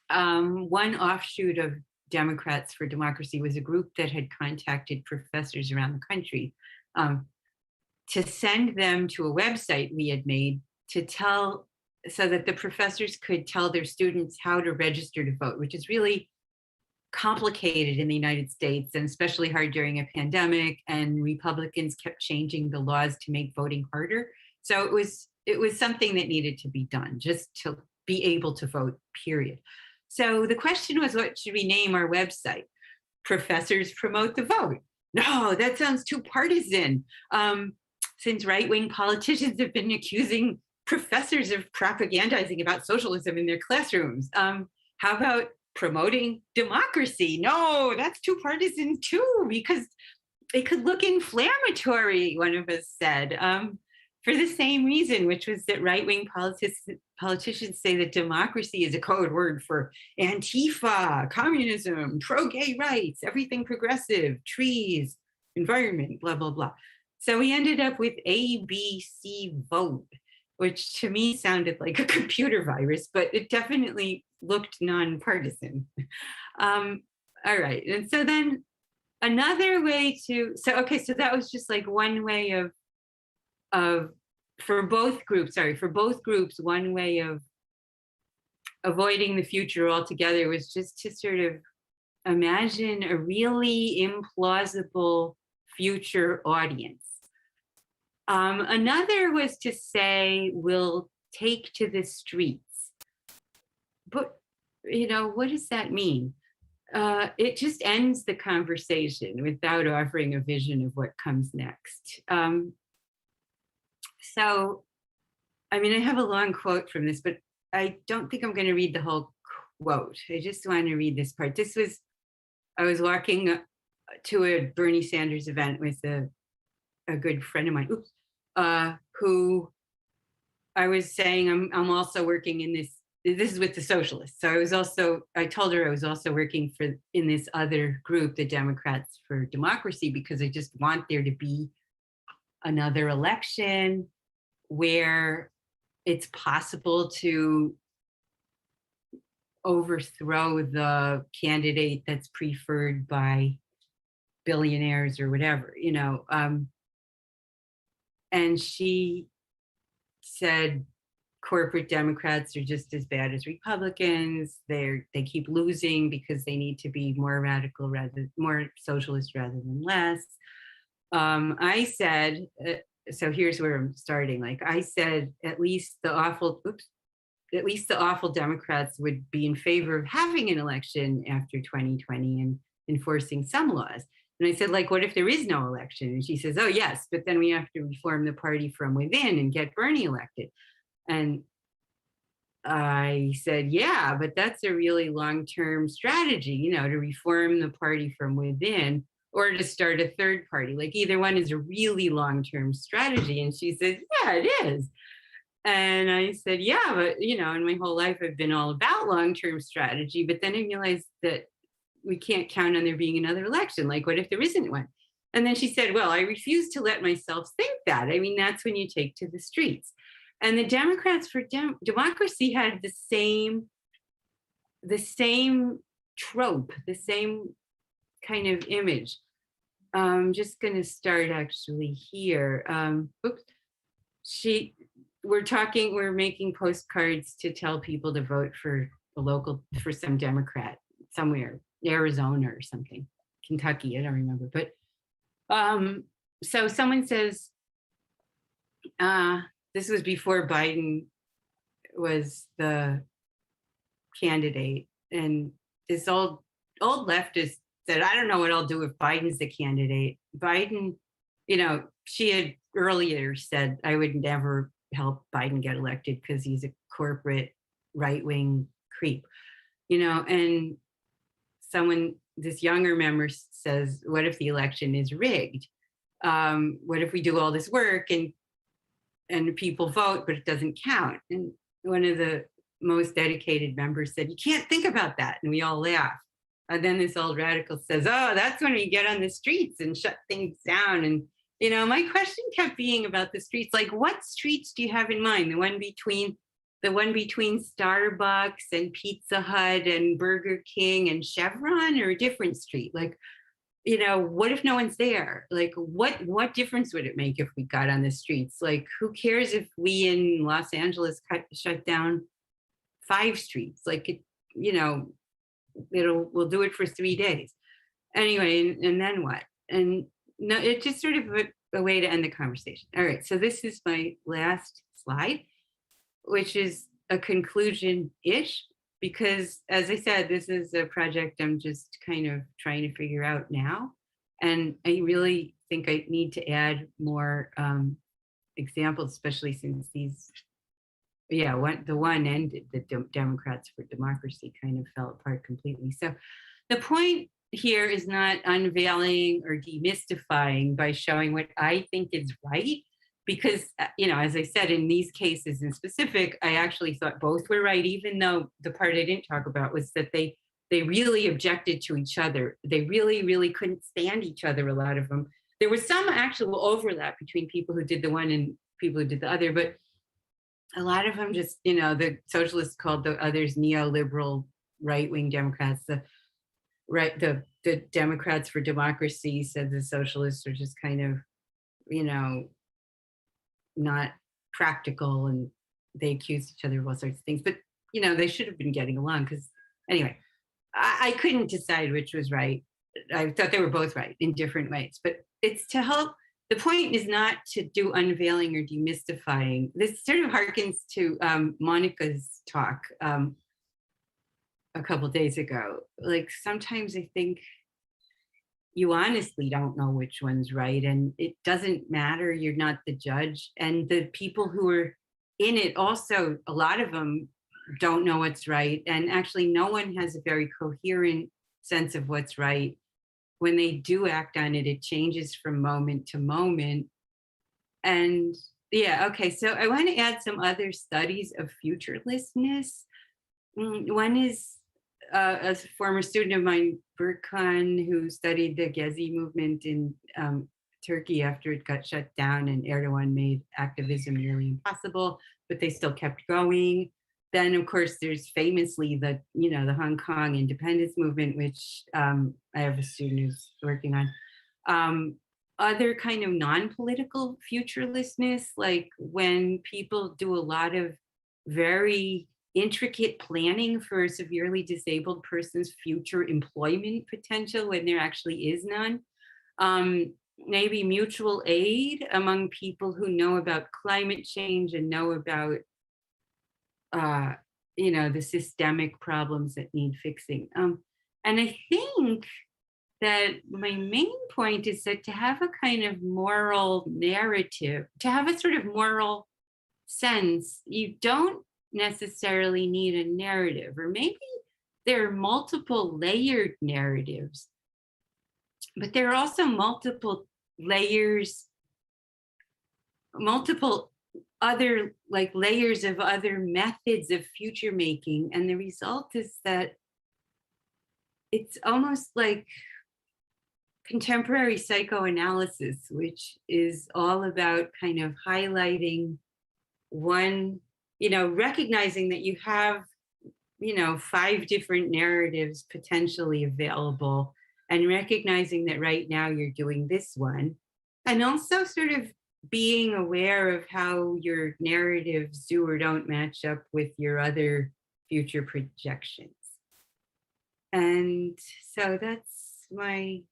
one offshoot of Democrats for Democracy was a group that had contacted professors around the country to send them to a website we had made so that the professors could tell their students how to register to vote, which is really complicated in the United States, and especially hard during a pandemic, and Republicans kept changing the laws to make voting harder. So it was something that needed to be done just to be able to vote, period. So the question was, what should we name our website? Professors Promote the Vote. No, that sounds too partisan. Since right-wing politicians have been accusing professors of propagandizing about socialism in their classrooms. How about Promoting Democracy? No, that's too partisan too, because it could look inflammatory, one of us said, for the same reason, which was that right-wing politicians say that democracy is a code word for Antifa, communism, pro-gay rights, everything progressive, trees, environment, blah, blah, blah. So we ended up with ABC Vote, which to me sounded like a computer virus, but it definitely looked nonpartisan. All right, and so then another way so that was just like one way of for both groups, one way of avoiding the future altogether was just to sort of imagine a really implausible future audience. Another was to say, we'll take to the streets. But, what does that mean? It just ends the conversation without offering a vision of what comes next. So, I mean, I have a long quote from this, but I don't think I'm going to read the whole quote. I just want to read this part. I was walking to a Bernie Sanders event with a good friend of mine, who I was saying I'm also working in this. This is with the socialists. So I told her I was also working in this other group, the Democrats for Democracy, because I just want there to be another election where it's possible to overthrow the candidate that's preferred by billionaires or whatever, and she said corporate Democrats are just as bad as Republicans. They keep losing because they need to be more radical, more socialist rather than less. I said, so here's where I'm starting. Like I said, at least the awful Democrats would be in favor of having an election after 2020 and enforcing some laws. And I said, like, what if there is no election? And she says, oh, yes, but then we have to reform the party from within and get Bernie elected. And I said, yeah, but that's a really long-term strategy, to reform the party from within or to start a third party. Like either one is a really long-term strategy. And she says, yeah, it is. And I said, yeah, but, in my whole life, I've been all about long-term strategy. But then I realized that we can't count on there being another election. Like, what if there isn't one? And then she said, well, I refuse to let myself think that. I mean, that's when you take to the streets. And the Democrats for Democracy had the same trope, the same kind of image. I'm just going to start actually here. We're making postcards to tell people to vote for some Democrat somewhere, Arizona or something, Kentucky, I don't remember. But so someone says, this was before Biden was the candidate. And this old leftist said, I don't know what I'll do if Biden's the candidate. Biden, she had earlier said, I would never help Biden get elected because he's a corporate right-wing creep, and this younger member says, what if the election is rigged? What if we do all this work and people vote, but it doesn't count? And one of the most dedicated members said, you can't think about that. And we all laugh. And then this old radical says, oh, that's when we get on the streets and shut things down. And, my question kept being about the streets. Like, what streets do you have in mind? The one between Starbucks and Pizza Hut and Burger King and Chevron, or a different street? Like, what if no one's there? Like, what difference would it make if we got on the streets? Like, who cares if we in Los Angeles shut down 5 streets? Like, we'll do it for 3 days. Anyway, and then what? And no, it's just sort of a way to end the conversation. All right, so this is my last slide, which is a conclusion-ish, because as I said, this is a project I'm just kind of trying to figure out now. And I really think I need to add more examples, especially since the one ended, the Democrats for Democracy kind of fell apart completely. So the point here is not unveiling or demystifying by showing what I think is right. Because, as I said, in these cases in specific, I actually thought both were right, even though the part I didn't talk about was that they really objected to each other. They really, really couldn't stand each other, a lot of them. There was some actual overlap between people who did the one and people who did the other, but a lot of them just, the socialists called the others neoliberal right-wing Democrats. The Democrats for Democracy said the socialists are just kind of, not practical, and they accused each other of all sorts of things. But, they should have been getting along, because anyway, I couldn't decide which was right. I thought they were both right in different ways, but it's to help. The point is not to do unveiling or demystifying. This sort of harkens to Monica's talk a couple of days ago. Like, sometimes I think you honestly don't know which one's right, and it doesn't matter. You're not the judge. And the people who are in it also, a lot of them don't know what's right. And actually, no one has a very coherent sense of what's right. when they do act on it, it changes from moment to moment. And yeah, okay, so I want to add some other studies of futurelessness. One is a former student of mine, Burkan, who studied the Gezi movement in Turkey after it got shut down and Erdogan made activism nearly impossible, but they still kept going. Then, of course, there's famously the Hong Kong independence movement, which I have a student who's working on. Other kind of non-political futurelessness, like when people do a lot of very intricate planning for a severely disabled person's future employment potential when there actually is none. Maybe mutual aid among people who know about climate change and know about the systemic problems that need fixing. And I think that my main point is that to have a kind of moral narrative, to have a sort of moral sense, you don't necessarily need a narrative, or maybe there are multiple layered narratives, but there are also multiple layers, multiple other layers of other methods of future making. And the result is that it's almost like contemporary psychoanalysis, which is all about kind of highlighting one, recognizing that you have, 5 different narratives potentially available, and recognizing that right now you're doing this one, and also sort of being aware of how your narratives do or don't match up with your other future projections. And so that's my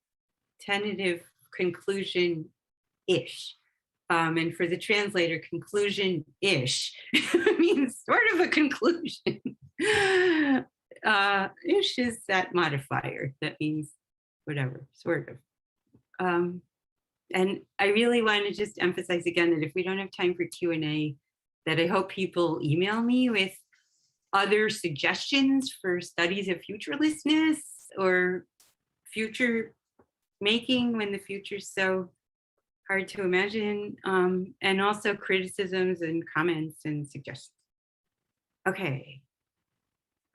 tentative conclusion-ish. And for the translator, conclusion-ish means sort of a conclusion. Ish is that modifier. That means whatever, sort of. And I really want to just emphasize again that if we don't have time for Q&A, that I hope people email me with other suggestions for studies of futurelessness or future making when the future's so hard to imagine, and also criticisms and comments and suggestions. Okay,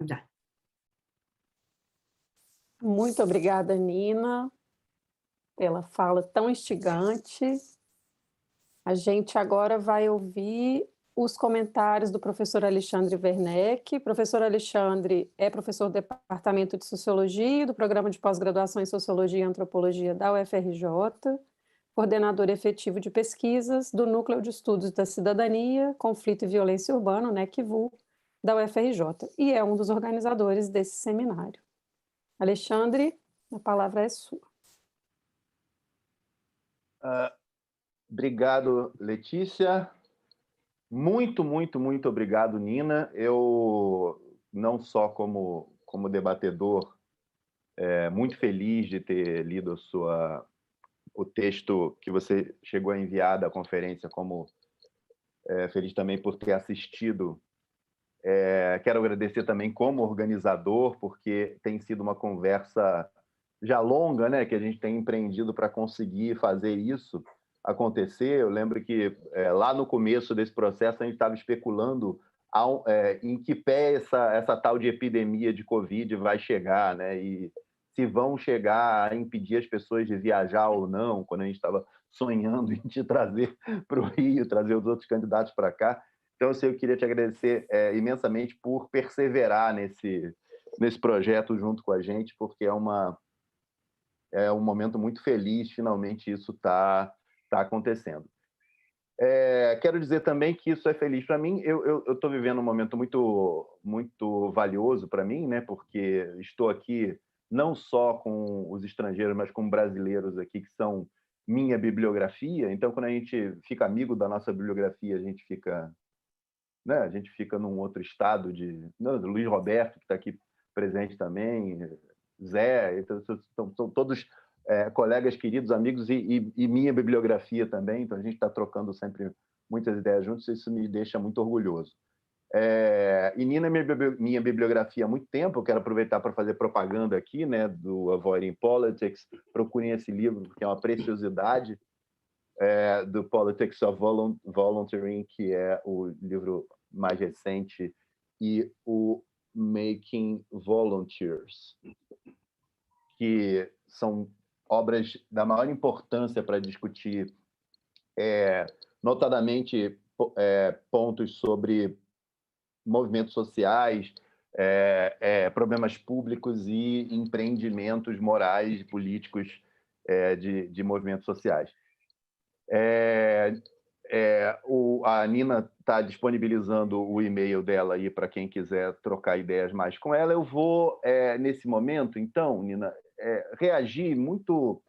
I'm done. Muito obrigada, Nina, pela fala tão instigante. A gente agora vai ouvir os comentários do professor Alexandre Werneck. O professor Alexandre é professor do Departamento de Sociologia e do Programa de Pós-Graduação em Sociologia e Antropologia da UFRJ, coordenador efetivo de pesquisas do Núcleo de Estudos da Cidadania, Conflito e Violência Urbana, NECVU, da UFRJ, e é um dos organizadores desse seminário. Alexandre, a palavra é sua. Obrigado, Letícia. Muito, muito, muito obrigado, Nina. Eu, não só como debatedor, muito feliz de ter lido o texto que você chegou a enviar da conferência, como feliz também por ter assistido. Quero agradecer também como organizador, porque tem sido uma conversa já longa, né, que a gente tem empreendido para conseguir fazer isso acontecer. Eu lembro que lá no começo desse processo a gente estava especulando em que pé essa tal de epidemia de Covid vai chegar, né, e se vão chegar a impedir as pessoas de viajar ou não, quando a gente estava sonhando em te trazer para o Rio, trazer os outros candidatos para cá. Então, eu queria te agradecer imensamente por perseverar nesse projeto junto com a gente, porque é um momento muito feliz, finalmente isso está acontecendo. Quero dizer também que isso é feliz para mim. Eu estou vivendo um momento muito, muito valioso para mim, né? Porque estou aqui não só com os estrangeiros, mas com brasileiros aqui que são minha bibliografia. Então, quando a gente fica amigo da nossa bibliografia, a gente fica num outro estado Luiz Roberto, que está aqui presente também, Zé, são todos colegas queridos, amigos, e minha bibliografia também. Então, a gente está trocando sempre muitas ideias juntos, e isso me deixa muito orgulhoso. E Nina é minha bibliografia há muito tempo. Eu quero aproveitar para fazer propaganda aqui, né, do Avoiding Politics. Procurem esse livro, porque é uma preciosidade, do Politics of Volunteering, que é o livro mais recente, e o Making Volunteers, que são obras da maior importância para discutir, notadamente, pontos sobre movimentos sociais, problemas públicos e empreendimentos morais e políticos de movimentos sociais. A Nina está disponibilizando o e-mail dela aí para quem quiser trocar ideias mais com ela. Eu vou, nesse momento, então, Nina, reagir muito,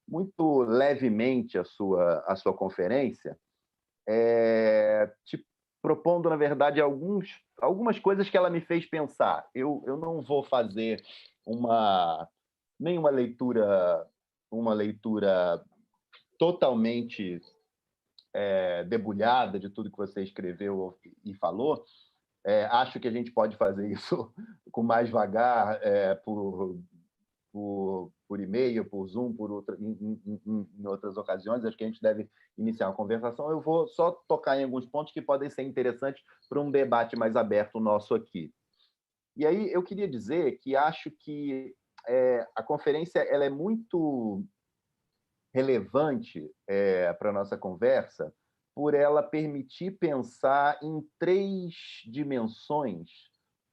muito levemente à sua conferência, te propondo, na verdade, algumas coisas que ela me fez pensar. Eu não vou fazer nenhuma leitura totalmente debulhada de tudo que você escreveu e falou. Acho que a gente pode fazer isso com mais vagar, por e-mail, por Zoom, em outras ocasiões. Acho que a gente deve iniciar uma conversação. Eu vou só tocar em alguns pontos que podem ser interessantes para um debate mais aberto nosso aqui. E aí eu queria dizer que acho que a conferência ela é muito relevante para a nossa conversa, por ela permitir pensar em 3 dimensões,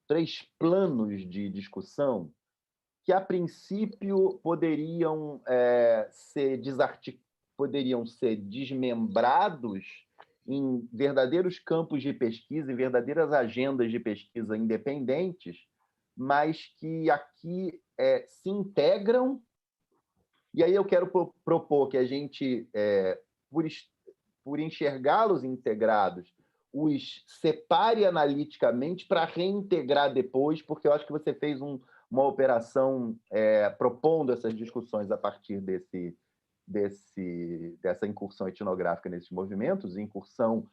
3 planos de discussão que, a princípio, poderiam ser desmembrados em verdadeiros campos de pesquisa, em verdadeiras agendas de pesquisa independentes, mas que aqui se integram. E aí eu quero propor que a gente, por enxergá-los integrados, os separe analiticamente para reintegrar depois, porque eu acho que você fez uma operação propondo essas discussões a partir dessa incursão etnográfica nesses movimentos, incursão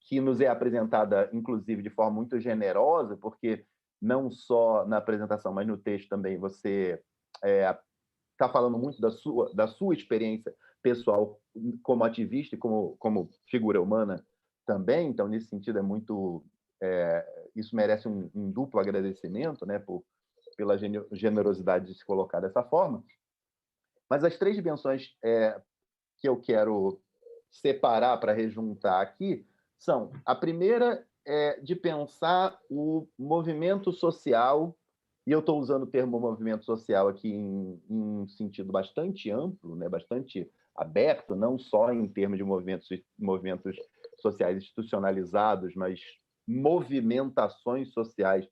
que nos é apresentada, inclusive, de forma muito generosa, porque não só na apresentação, mas no texto também você está falando muito da sua experiência pessoal como ativista e como figura humana também. Então, nesse sentido, isso merece um duplo agradecimento, né, pela generosidade de se colocar dessa forma. Mas as 3 dimensões que eu quero separar para rejuntar aqui são: a primeira de pensar o movimento social, e eu estou usando o termo movimento social aqui em um sentido bastante amplo, né, bastante aberto, não só em termos de movimentos sociais institucionalizados, mas movimentações sociais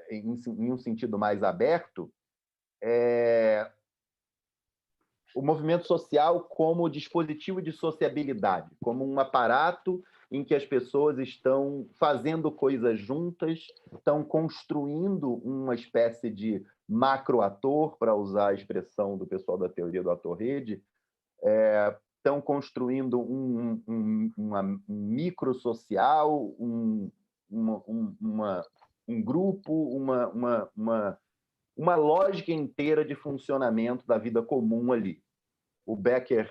em um sentido mais aberto. O movimento social como dispositivo de sociabilidade, como um aparato em que as pessoas estão fazendo coisas juntas, estão construindo uma espécie de macroator, para usar a expressão do pessoal da teoria do ator-rede, estão construindo um microsocial, um grupo, uma lógica inteira de funcionamento da vida comum ali. O Becker,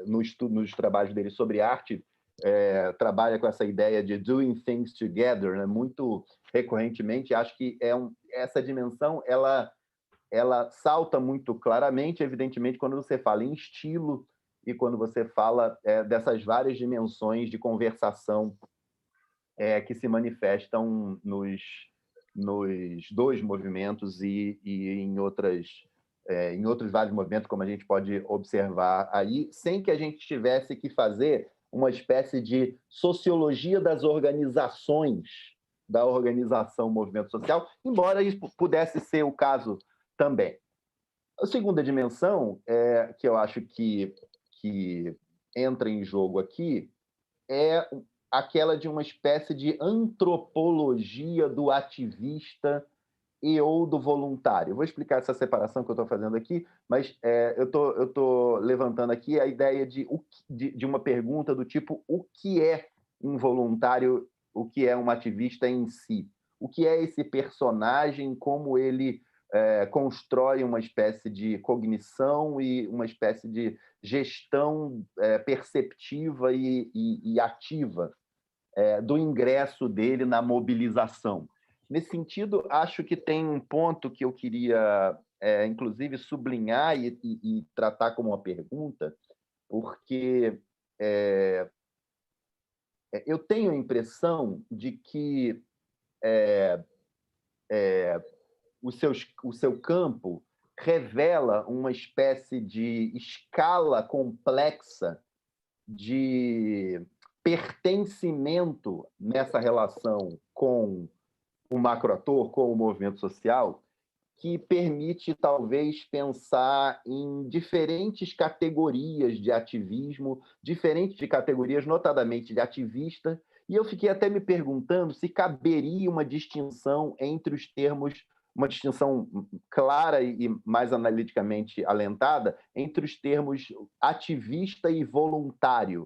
nos trabalhos dele sobre arte, trabalha com essa ideia de doing things together, né? Muito recorrentemente. Acho que essa dimensão ela salta muito claramente, evidentemente, quando você fala em estilo e quando você fala dessas várias dimensões de conversação que se manifestam nos 2 movimentos e em outros vários movimentos, como a gente pode observar aí, sem que a gente tivesse que fazer uma espécie de sociologia das organizações, da organização movimento social, embora isso pudesse ser o caso também. A segunda dimensão, que eu acho que entra em jogo aqui, é aquela de uma espécie de antropologia do ativista e ou do voluntário. Eu vou explicar essa separação que eu estou fazendo aqui, mas eu tô levantando aqui a ideia de uma pergunta do tipo: o que é um voluntário, o que é um ativista em si? O que é esse personagem, como ele constrói uma espécie de cognição e uma espécie de gestão perceptiva e ativa do ingresso dele na mobilização. Nesse sentido, acho que tem um ponto que eu queria, inclusive, sublinhar e tratar como uma pergunta, porque eu tenho a impressão de que o seu campo revela uma espécie de escala complexa de pertencimento nessa relação com o macroator, com o movimento social, que permite, talvez, pensar em diferentes categorias de ativismo, diferentes de categorias, notadamente de ativista, e eu fiquei até me perguntando se caberia uma distinção entre os termos, uma distinção clara e mais analiticamente alentada, entre os termos ativista e voluntário,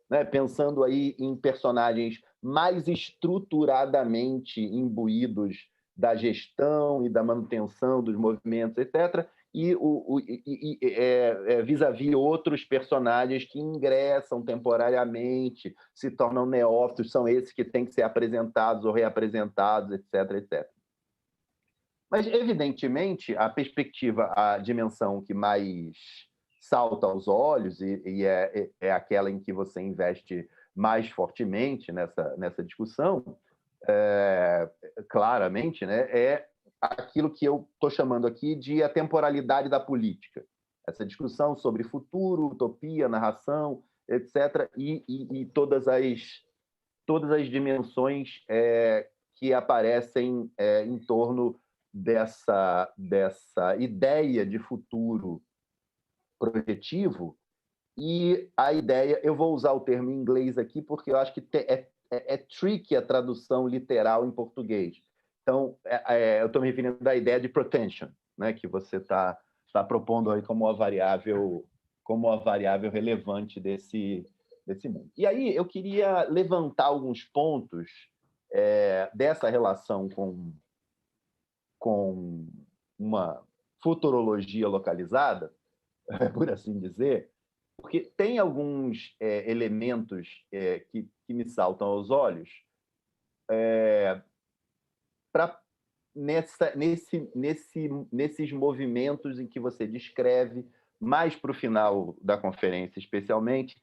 né? Pensando aí em personagens mais estruturadamente imbuídos da gestão e da manutenção dos movimentos, etc., e vis-à-vis outros personagens que ingressam temporariamente, se tornam neófitos, são esses que têm que ser apresentados ou reapresentados, etc., etc. Mas, evidentemente, a perspectiva, a dimensão que mais salta aos olhos e é aquela em que você investe mais fortemente nessa discussão, claramente, né, é aquilo que eu estou chamando aqui de a temporalidade da política. Essa discussão sobre futuro, utopia, narração, etc., e todas as dimensões que aparecem em torno dessa ideia de futuro projetivo. E a ideia, eu vou usar o termo em inglês aqui porque eu acho que é tricky a tradução literal em português. Então, eu estou me referindo à ideia de pretension, né, que você está propondo aí como uma variável relevante desse mundo. E aí eu queria levantar alguns pontos dessa relação com uma futurologia localizada, por assim dizer, porque tem alguns elementos que me saltam aos olhos nesses movimentos em que você descreve, mais para o final da conferência, especialmente,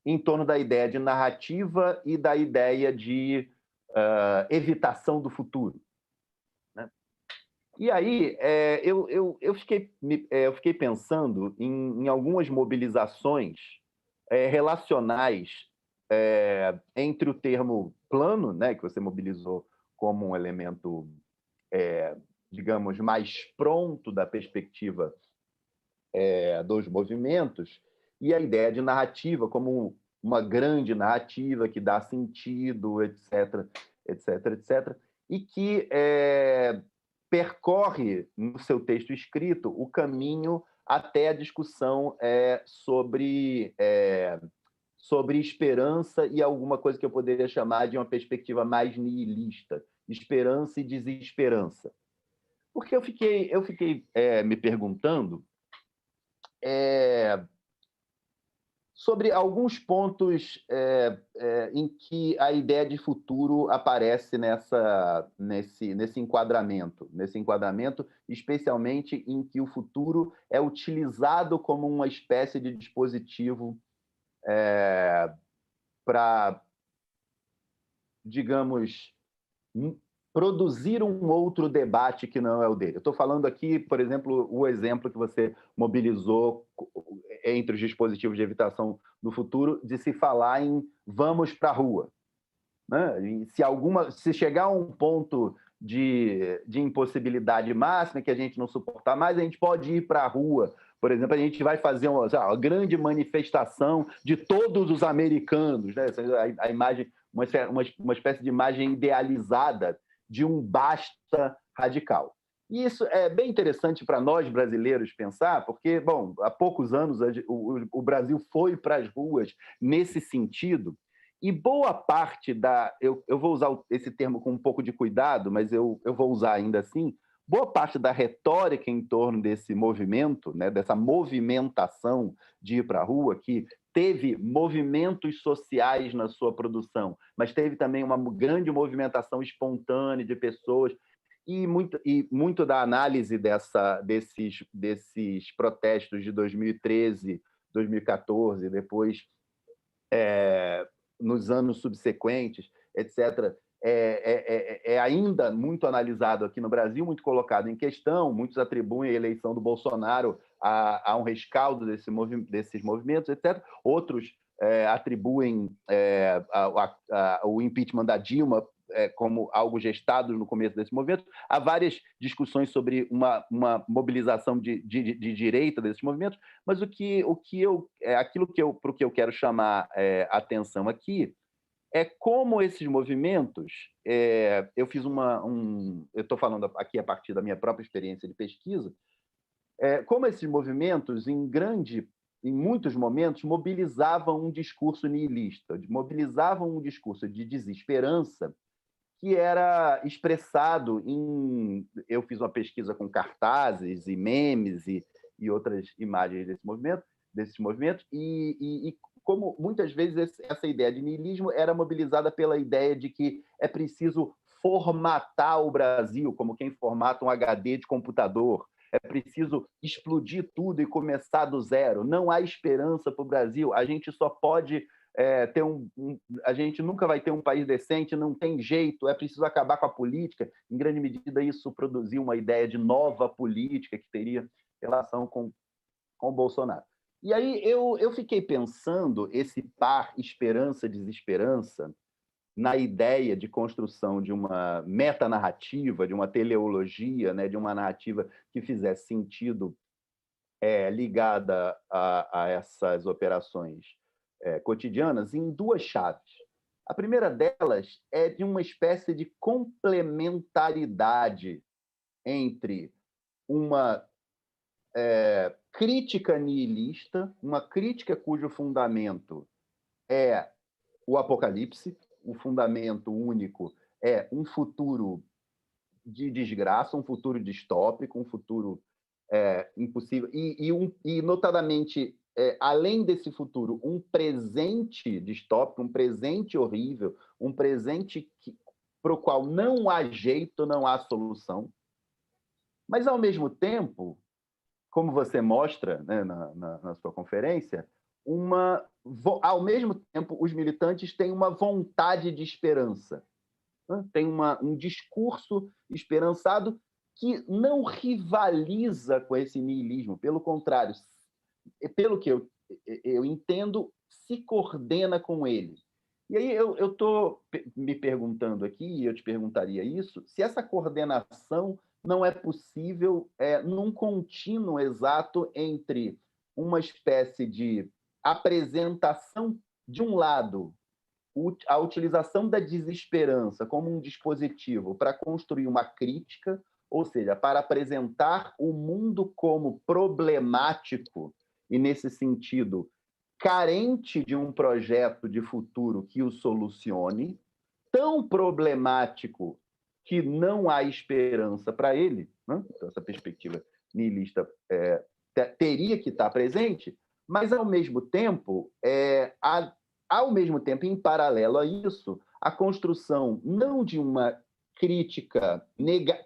em torno da ideia de narrativa e da ideia de evitação do futuro. E aí, eu fiquei pensando em algumas mobilizações relacionais entre o termo plano, né, que você mobilizou como um elemento, digamos, mais pronto da perspectiva dos movimentos, e a ideia de narrativa como uma grande narrativa que dá sentido, etc., etc., etc., e que percorre, no seu texto escrito, o caminho até a discussão sobre esperança e alguma coisa que eu poderia chamar de uma perspectiva mais nihilista, esperança e desesperança. Porque eu fiquei me perguntando sobre alguns pontos em que a ideia de futuro aparece nesse enquadramento, especialmente em que o futuro é utilizado como uma espécie de dispositivo para, digamos, produzir um outro debate que não é o dele. Eu estou falando aqui, por exemplo, o exemplo que você mobilizou entre os dispositivos de evitação do futuro, de se falar em vamos para a rua. Né? E se chegar a um ponto de impossibilidade máxima, que a gente não suportar mais, a gente pode ir para a rua. Por exemplo, a gente vai fazer uma grande manifestação de todos os americanos, né? A imagem, uma espécie de imagem idealizada de um basta radical. E isso é bem interessante para nós brasileiros pensar, porque, bom, há poucos anos o Brasil foi para as ruas nesse sentido, e boa parte da... Eu vou usar esse termo com um pouco de cuidado, mas eu vou usar ainda assim. Boa parte da retórica em torno desse movimento, né, dessa movimentação de ir para a rua, que teve movimentos sociais na sua produção, mas teve também uma grande movimentação espontânea de pessoas, e muito da análise desses protestos de 2013, 2014, depois nos anos subsequentes, etc., é ainda muito analisado aqui no Brasil, muito colocado em questão. Muitos atribuem a eleição do Bolsonaro a um rescaldo desses movimentos, etc. Outros atribuem o impeachment da Dilma como algo gestado no começo desse movimento. Há várias discussões sobre uma mobilização de direita desses movimentos, mas aquilo para o que eu quero chamar atenção aqui é como esses movimentos... eu fiz eu estou falando aqui a partir da minha própria experiência de pesquisa, como esses movimentos, em muitos momentos, mobilizavam um discurso nihilista, mobilizavam um discurso de desesperança que era expressado em... Eu fiz uma pesquisa com cartazes e memes e outras imagens desses movimentos, e como muitas vezes essa ideia de niilismo era mobilizada pela ideia de que é preciso formatar o Brasil, como quem formata um HD de computador. É preciso explodir tudo e começar do zero. Não há esperança para o Brasil. A gente só pode a gente nunca vai ter um país decente, não tem jeito, é preciso acabar com a política. Em grande medida, isso produziu uma ideia de nova política que teria relação com o Bolsonaro. E aí eu fiquei pensando esse par esperança-desesperança na ideia de construção de uma metanarrativa, de uma teleologia, né, de uma narrativa que fizesse sentido ligada a essas operações cotidianas em duas chaves. A primeira delas é de uma espécie de complementaridade entre uma crítica nihilista, uma crítica cujo fundamento é o apocalipse, o fundamento único é um futuro de desgraça, um futuro distópico, um futuro impossível, e notadamente, além desse futuro, um presente distópico, um presente horrível, um presente para o qual não há jeito, não há solução. Mas, ao mesmo tempo, como você mostra, né, na sua conferência, ao mesmo tempo, os militantes têm uma vontade de esperança, né? Tem um discurso esperançado que não rivaliza com esse niilismo, pelo contrário, pelo que eu entendo, se coordena com ele. E aí eu estou me perguntando aqui, e eu te perguntaria isso, se essa coordenação não é possível num contínuo exato entre uma espécie de apresentação, de um lado, a utilização da desesperança como um dispositivo para construir uma crítica, ou seja, para apresentar o mundo como problemático e, nesse sentido, carente de um projeto de futuro que o solucione, tão problemático que não há esperança para ele, né? Então, essa perspectiva nihilista teria que estar presente, mas, ao mesmo tempo, em paralelo a isso, a construção não de uma crítica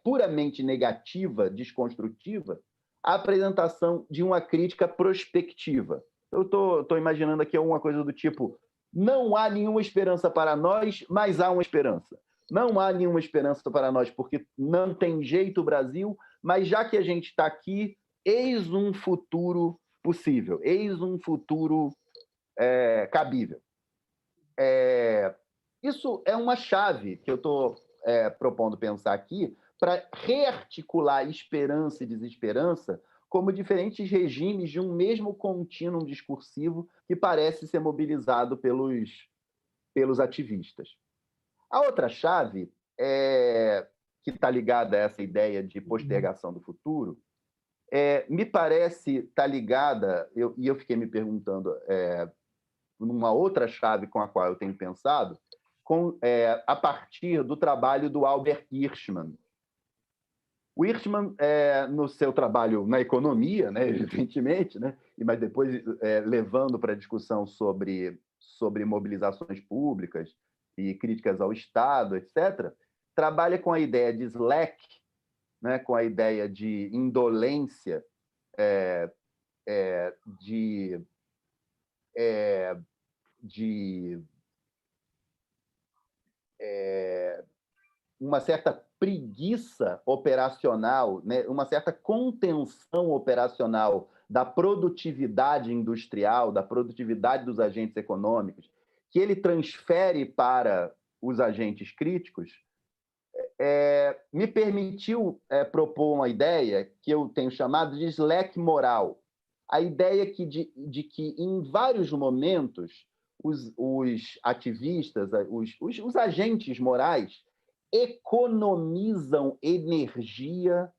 puramente negativa, desconstrutiva, a apresentação de uma crítica prospectiva. Eu estou imaginando aqui alguma coisa do tipo: não há nenhuma esperança para nós, mas há uma esperança. Não há nenhuma esperança para nós, porque não tem jeito o Brasil, mas já que a gente está aqui, eis um futuro possível, eis um futuro cabível. Isso é uma chave que eu estou propondo pensar aqui para rearticular esperança e desesperança como diferentes regimes de um mesmo contínuo discursivo que parece ser mobilizado pelos ativistas. A outra chave que está ligada a essa ideia de postergação do futuro, me parece estar ligada, e eu fiquei me perguntando, numa outra chave com a qual eu tenho pensado, a partir do trabalho do Albert Hirschman. O Hirschman, no seu trabalho na economia, né, evidentemente, né, mas depois levando para a discussão sobre mobilizações públicas e críticas ao Estado, etc., trabalha com a ideia de slack, né, com a ideia de indolência, de uma certa preguiça operacional, né, uma certa contenção operacional da produtividade industrial, da produtividade dos agentes econômicos, que ele transfere para os agentes críticos, me permitiu propor uma ideia que eu tenho chamado de slack moral. A ideia de que, em vários momentos, os ativistas, os agentes morais, economizam energia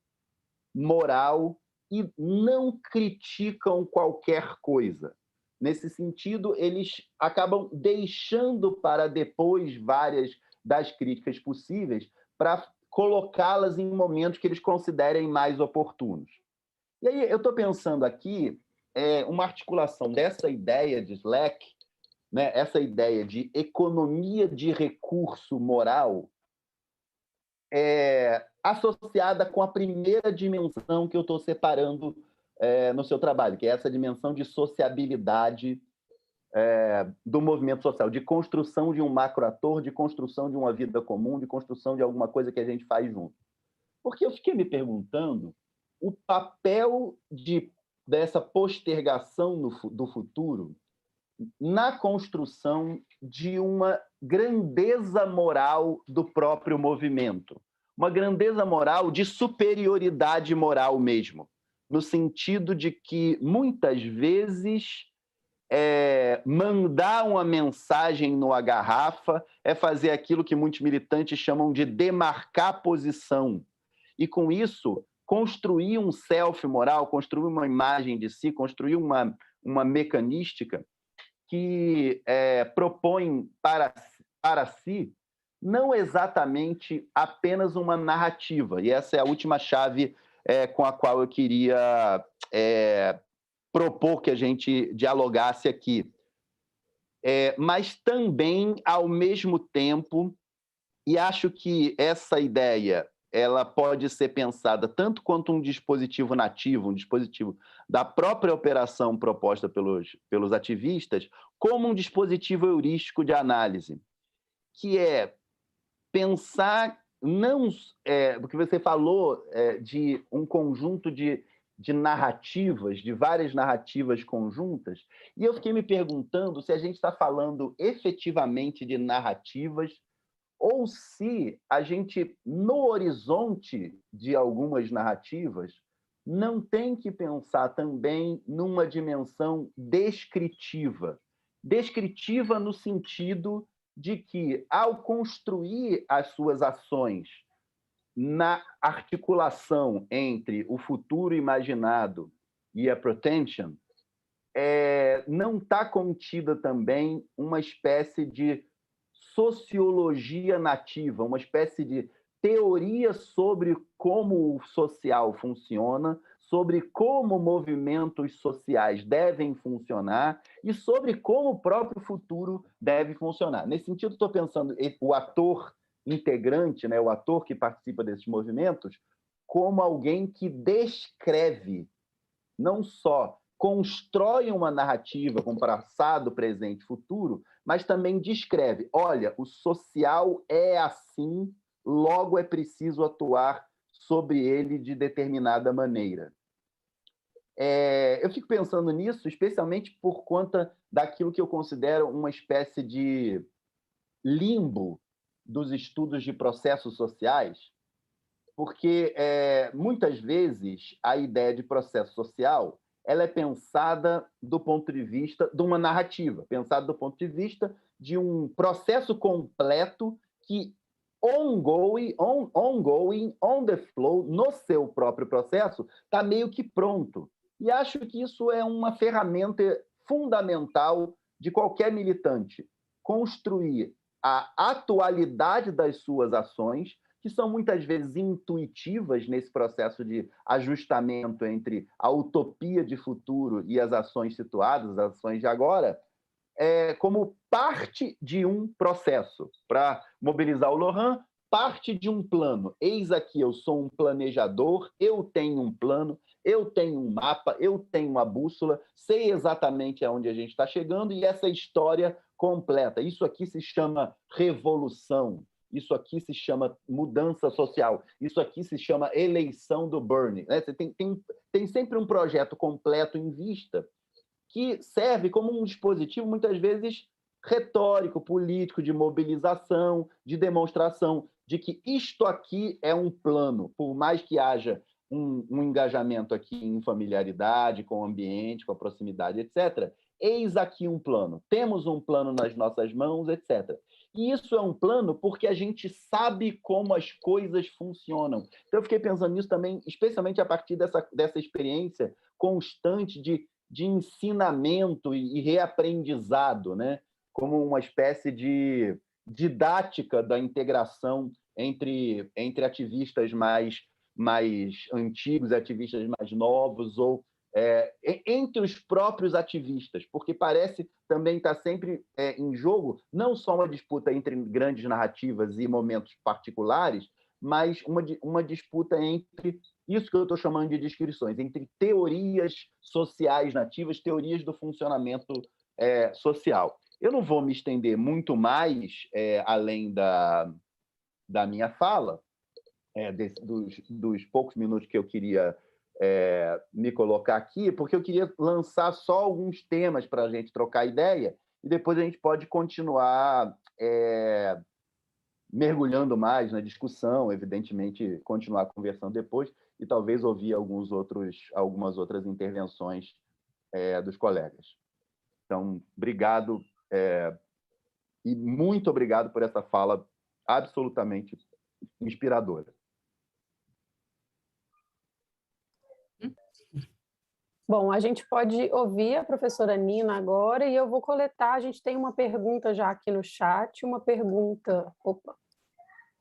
moral e não criticam qualquer coisa. Nesse sentido, eles acabam deixando para depois várias das críticas possíveis para colocá-las em momentos que eles considerem mais oportunos. E aí eu estou pensando aqui uma articulação dessa ideia de slack, né, essa ideia de economia de recurso moral, associada com a primeira dimensão que eu estou separando no seu trabalho, que é essa dimensão de sociabilidade do movimento social, de construção de um macroator, de construção de uma vida comum, de construção de alguma coisa que a gente faz junto. Porque eu fiquei me perguntando o papel dessa postergação do futuro na construção de uma grandeza moral do próprio movimento, uma grandeza moral de superioridade moral mesmo, no sentido de que, muitas vezes, mandar uma mensagem numa garrafa é fazer aquilo que muitos militantes chamam de demarcar posição. E, com isso, construir um self moral, construir uma imagem de si, construir uma mecanística que propõe para si não exatamente apenas uma narrativa. E essa é a última chave com a qual eu queria propor que a gente dialogasse aqui. Mas também, ao mesmo tempo, e acho que essa ideia ela pode ser pensada tanto quanto um dispositivo nativo, um dispositivo da própria operação proposta pelos ativistas, como um dispositivo heurístico de análise, que é pensar, não porque você falou de um conjunto de narrativas, de várias narrativas conjuntas, e eu fiquei me perguntando se a gente está falando efetivamente de narrativas ou se a gente, no horizonte de algumas narrativas, não tem que pensar também numa dimensão descritiva. Descritiva no sentido de que, ao construir as suas ações na articulação entre o futuro imaginado e a pretension, não está contida também uma espécie de sociologia nativa, uma espécie de teoria sobre como o social funciona, sobre como movimentos sociais devem funcionar e sobre como o próprio futuro deve funcionar. Nesse sentido, estou pensando o ator integrante, né, o ator que participa desses movimentos, como alguém que descreve, não só constrói uma narrativa com passado, presente e futuro, mas também descreve, olha, o social é assim, logo é preciso atuar sobre ele de determinada maneira. Eu fico pensando nisso, especialmente por conta daquilo que eu considero uma espécie de limbo dos estudos de processos sociais, porque muitas vezes a ideia de processo social ela é pensada do ponto de vista de uma narrativa, pensada do ponto de vista de um processo completo que ongoing, on the flow, no seu próprio processo, está meio que pronto. E acho que isso é uma ferramenta fundamental de qualquer militante. Construir a atualidade das suas ações, que são muitas vezes intuitivas nesse processo de ajustamento entre a utopia de futuro e as ações situadas, as ações de agora, como parte de um processo. Para mobilizar o Lohan, parte de um plano. Eis aqui, eu sou um planejador, eu tenho um plano, eu tenho um mapa, eu tenho uma bússola, sei exatamente aonde a gente está chegando e essa história completa. Isso aqui se chama revolução, isso aqui se chama mudança social, isso aqui se chama eleição do Bernie. Você tem sempre um projeto completo em vista que serve como um dispositivo, muitas vezes, retórico, político, de mobilização, de demonstração de que isto aqui é um plano, por mais que haja um engajamento aqui em familiaridade, com o ambiente, com a proximidade, etc. Eis aqui um plano. Temos um plano nas nossas mãos, etc. E isso é um plano porque a gente sabe como as coisas funcionam. Então, eu fiquei pensando nisso também, especialmente a partir dessa experiência constante de ensinamento e reaprendizado, né? Como uma espécie de didática da integração entre ativistas mais antigos, ativistas mais novos, ou entre os próprios ativistas, porque parece também estar sempre em jogo não só uma disputa entre grandes narrativas e momentos particulares, mas uma disputa entre isso que eu estou chamando de descrições, entre teorias sociais nativas, teorias do funcionamento social. Eu não vou me estender muito mais além da minha fala, dos poucos minutos que eu queria me colocar aqui, porque eu queria lançar só alguns temas para a gente trocar ideia e depois a gente pode continuar mergulhando mais na discussão, evidentemente continuar conversando depois e talvez ouvir algumas outras intervenções dos colegas. Então, obrigado e muito obrigado por essa fala absolutamente inspiradora. Bom, a gente pode ouvir a professora Nina agora e eu vou coletar. A gente tem uma pergunta já aqui no chat, uma pergunta. Opa!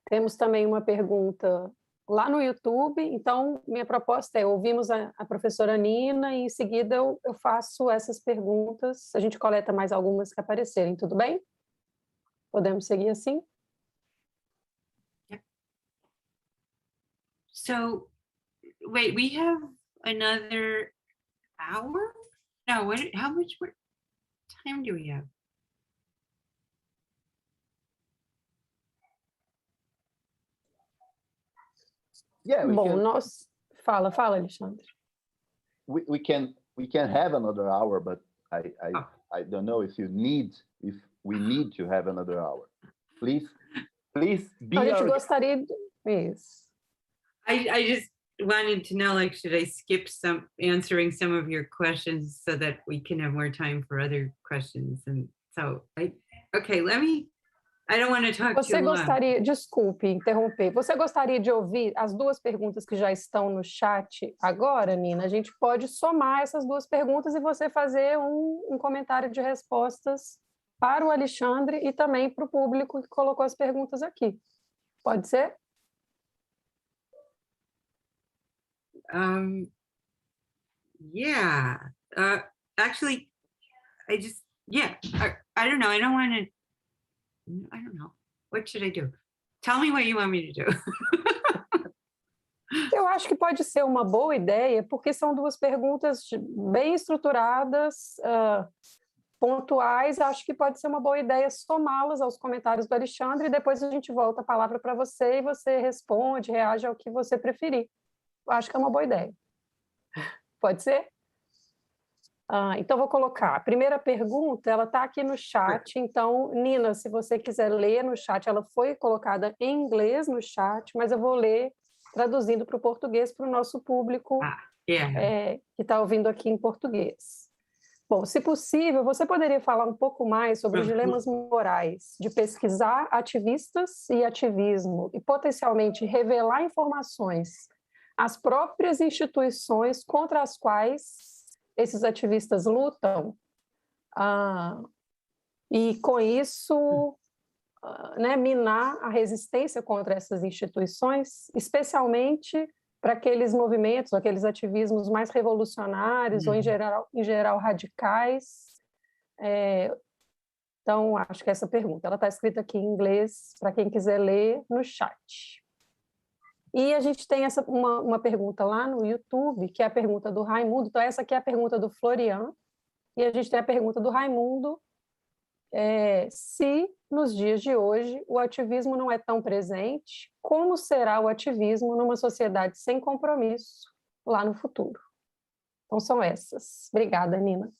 Temos também uma pergunta lá no YouTube. Então, minha proposta é ouvimos a professora Nina e, em seguida, eu faço essas perguntas. A gente coleta mais algumas que aparecerem, tudo bem? Podemos seguir assim? So, wait, we have another hour? No, how much more time do we have? Yeah, bom, nós... Fala, Alexandre. We can have another hour, but I don't know if we need to have another hour. Please be a gente gostaria de... Isso. I just wanted to know, like, should I skip answering some of your questions so that we can have more time for other questions? And so, I don't want to talk Você too long. gostaria, desculpe interromper, você gostaria de ouvir as duas perguntas que já estão no chat agora, Nina? A gente pode somar essas duas perguntas e você fazer um comentário de respostas para o Alexandre e também para o público que colocou as perguntas aqui. Pode ser? Yeah. Actually, I don't know. I don't know. What should I do? Tell me what you want me to do. Eu acho que pode ser uma boa ideia, porque são duas perguntas bem estruturadas, pontuais. Acho que pode ser uma boa ideia somá-las aos comentários do Alexandre e depois a gente volta a palavra para você e você responde, reage ao que você preferir. Acho que é uma boa ideia. Pode ser? Então, vou colocar. A primeira pergunta, ela está aqui no chat. Então, Nina, se você quiser ler no chat, ela foi colocada em inglês no chat, mas eu vou ler traduzindo para o português para o nosso público que está ouvindo aqui em português. Bom, se possível, você poderia falar um pouco mais sobre os dilemas morais de pesquisar ativistas e ativismo e potencialmente revelar informações às próprias instituições contra as quais esses ativistas lutam, e com isso, né, minar a resistência contra essas instituições, especialmente para aqueles movimentos, aqueles ativismos mais revolucionários ou, em geral radicais. Então, acho que essa pergunta, ela está escrita aqui em inglês, para quem quiser ler no chat. E a gente tem uma pergunta lá no YouTube, que é a pergunta do Raimundo. Então, essa aqui é a pergunta do Florian, e a gente tem a pergunta do Raimundo, se nos dias de hoje o ativismo não é tão presente, como será o ativismo numa sociedade sem compromisso lá no futuro? Então são essas. Obrigada, Nina.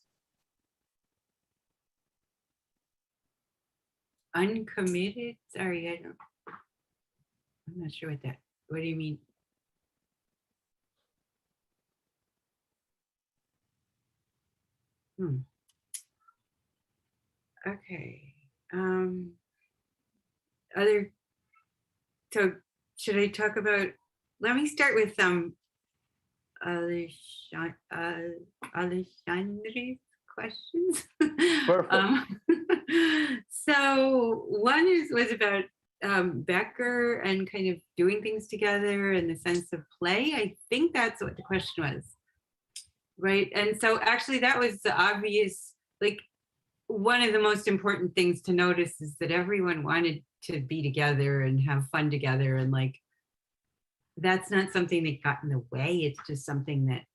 Uncommitted? Sorry, I'm not sure what do you mean? Okay. So should I talk about, let me start with Alexandre's questions. Perfect. So one was about Becker and kind of doing things together in the sense of play. I think that's what the question was, right? And so actually that was the obvious, like, one of the most important things to notice is that everyone wanted to be together and have fun together, and like that's not something that got in the way. It's just something that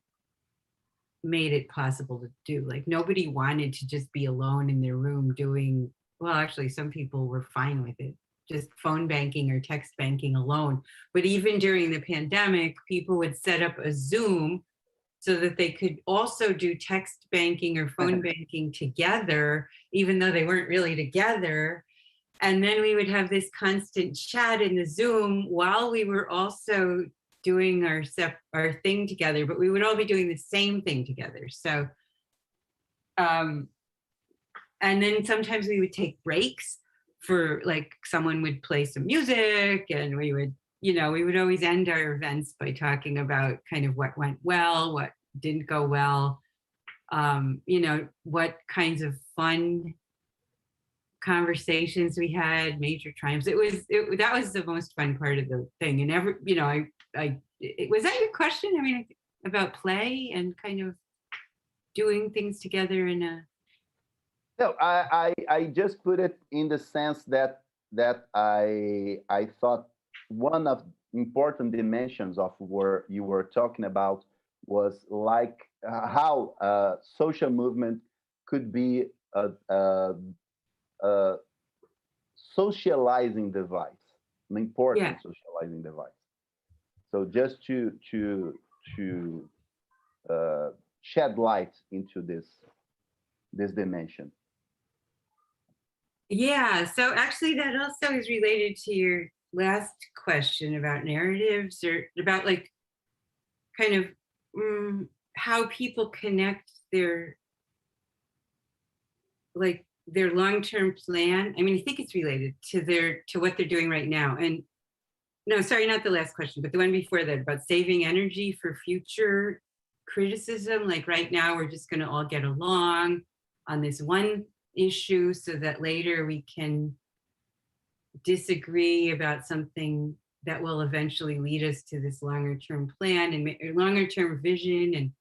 made it possible to do. Like nobody wanted to just be alone in their room doing, well, actually some people were fine with it, just phone banking or text banking alone. But even during the pandemic, people would set up a Zoom so that they could also do text banking or phone banking together, even though they weren't really together. And then we would have this constant chat in the Zoom while we were also doing our thing together, but we would all be doing the same thing together. So, and then sometimes we would take breaks for, like, someone would play some music, and we would, we would always end our events by talking about kind of what went well, what didn't go well, what kinds of fun conversations we had, major triumphs. That was the most fun part of the thing. And was that your question? I mean, about play and kind of doing things together in a... No, I just put it in the sense that I thought one of important dimensions of what you were talking about was like how a social movement could be a socializing device, an important socializing device. So just to shed light into this dimension. Yeah, so actually that also is related to your last question about narratives, or about like kind of how people connect their long-term plan. I mean, I think it's related to what they're doing right now. And no, sorry, not the last question, but the one before that about saving energy for future criticism. Like right now, we're just going to all get along on this one issue so that later we can disagree about something that will eventually lead us to this longer-term plan and longer-term vision. And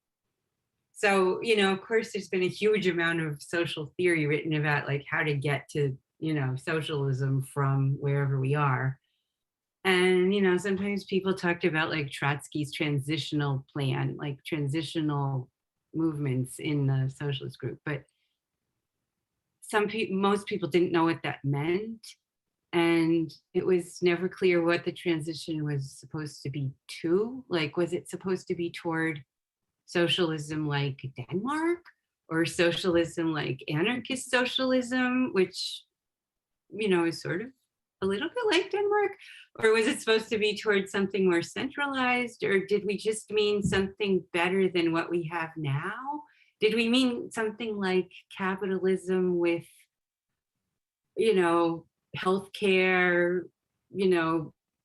so, of course, there's been a huge amount of social theory written about like how to get to, socialism from wherever we are. And, sometimes people talked about like Trotsky's transitional plan, like transitional movements in the socialist group. But most people didn't know what that meant. And it was never clear what the transition was supposed to be to. Like, was it supposed to be toward socialism like Denmark, or socialism like anarchist socialism, which, is sort of a little bit like Denmark? Or was it supposed to be towards something more centralized? Or did we just mean something better than what we have now? did we mean something like capitalism with, healthcare,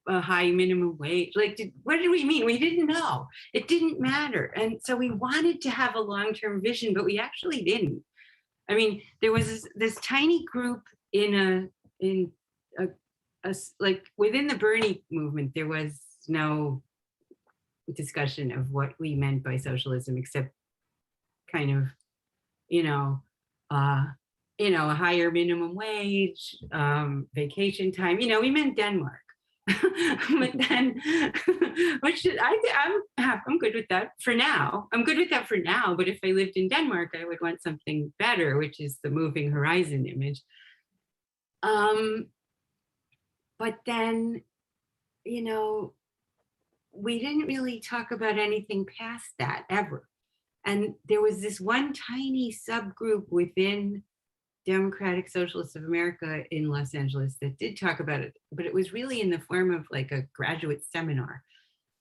a high minimum wage? Like, what did we mean? We didn't know. It didn't matter. And so we wanted to have a long-term vision, but we actually didn't. I mean, there was this tiny group in like within the Bernie movement, there was no discussion of what we meant by socialism, except kind of, a higher minimum wage, vacation time. We meant Denmark. But then, I'm good with that for now. I'm good with that for now. But if I lived in Denmark, I would want something better, which is the moving horizon image. But then, we didn't really talk about anything past that ever. And there was this one tiny subgroup within Democratic Socialists of America in Los Angeles that did talk about it, but it was really in the form of like a graduate seminar,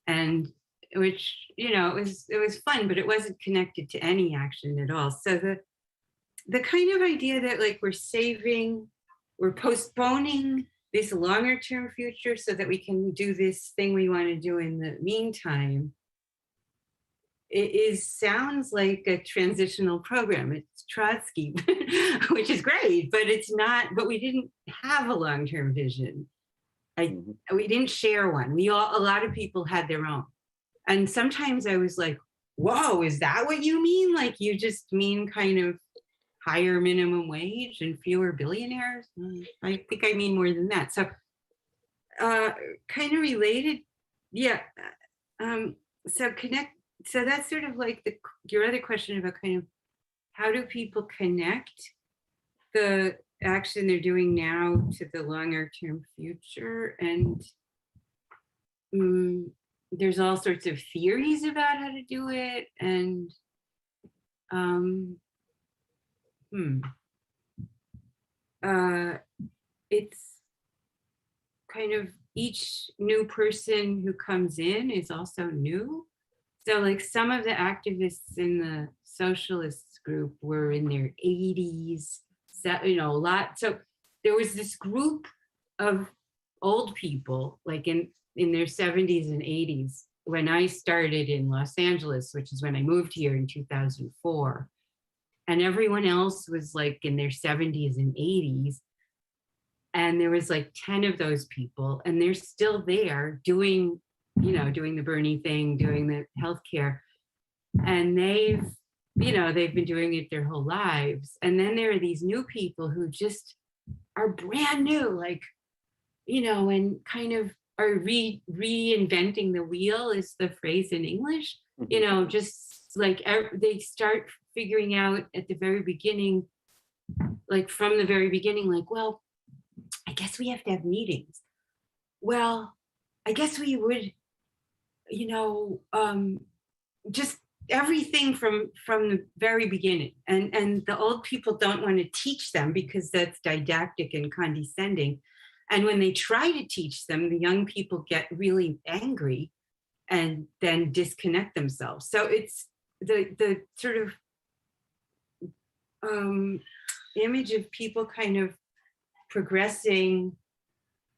and which, it was fun, but it wasn't connected to any action at all. So the kind of idea that like we're postponing this longer term future so that we can do this thing we want to do in the meantime, sounds like a transitional program. It's Trotsky, which is great, but it's not. But we didn't have a long-term vision. We didn't share one. A lot of people had their own, and sometimes I was like, "Whoa, is that what you mean? Like you just mean kind of higher minimum wage and fewer billionaires?" I think I mean more than that. So, kind of related, yeah. So that's sort of like your other question about kind of how do people connect the action they're doing now to the longer term future. And there's all sorts of theories about how to do it. And it's kind of each new person who comes in is also new. So like some of the activists in the socialist group were in their 80s, a lot. So there was this group of old people like in their 70s and 80s when I started in Los Angeles, which is when I moved here in 2004. And everyone else was like in their 70s and 80s. And there was like 10 of those people, and they're still there doing the Bernie thing, doing the healthcare. And they've been doing it their whole lives. And then there are these new people who just are brand new, like, and kind of are reinventing the wheel is the phrase in English, just like they start figuring out at the very beginning, like from the very beginning, like, well, I guess we have to have meetings. Well, I guess we would, just everything from the very beginning. And the old people don't want to teach them because that's didactic and condescending. And when they try to teach them, the young people get really angry and then disconnect themselves. So it's the sort of image of people kind of progressing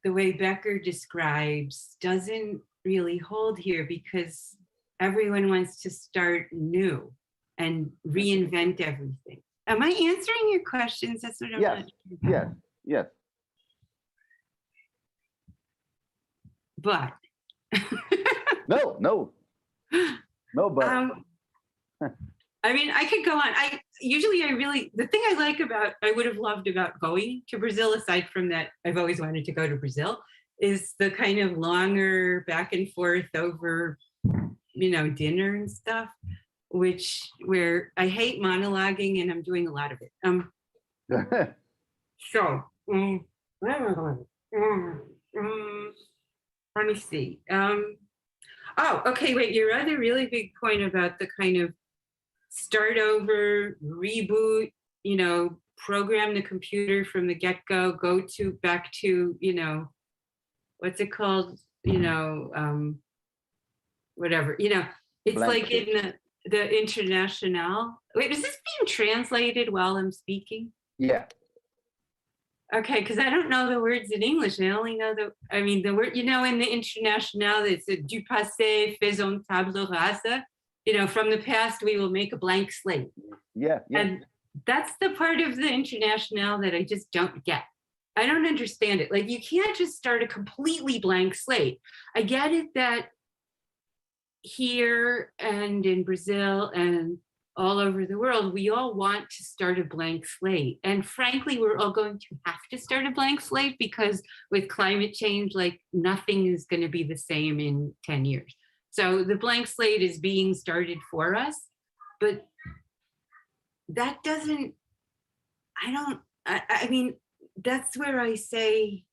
the way Becker describes doesn't really hold here because everyone wants to start new and reinvent everything. Am I answering your questions? That's what I'm not sure. Yes. But no, but I mean, I could go on. The thing I would have loved about going to Brazil, aside from that, I've always wanted to go to Brazil, is the kind of longer back and forth over, dinner and stuff, where I hate monologuing and I'm doing a lot of it. So, let me see. Okay, wait, your other really big point about the kind of start over, reboot, program the computer from the get-go, back to, what's it called? Whatever, it's blank like in the, the International. Wait, is this being translated while I'm speaking? Yeah. Okay, because I don't know the words in English. I only know the word, in the International, it's a du passé, faisons table rase. From the past, we will make a blank slate. Yeah. And that's the part of the International that I just don't get. I don't understand it. Like, you can't just start a completely blank slate. I get it that here and in Brazil and all over the world, we all want to start a blank slate. And frankly, we're all going to have to start a blank slate, because with climate change, like, nothing is going to be the same in 10 years. So the blank slate is being started for us, but that doesn't, I mean, that's where I say,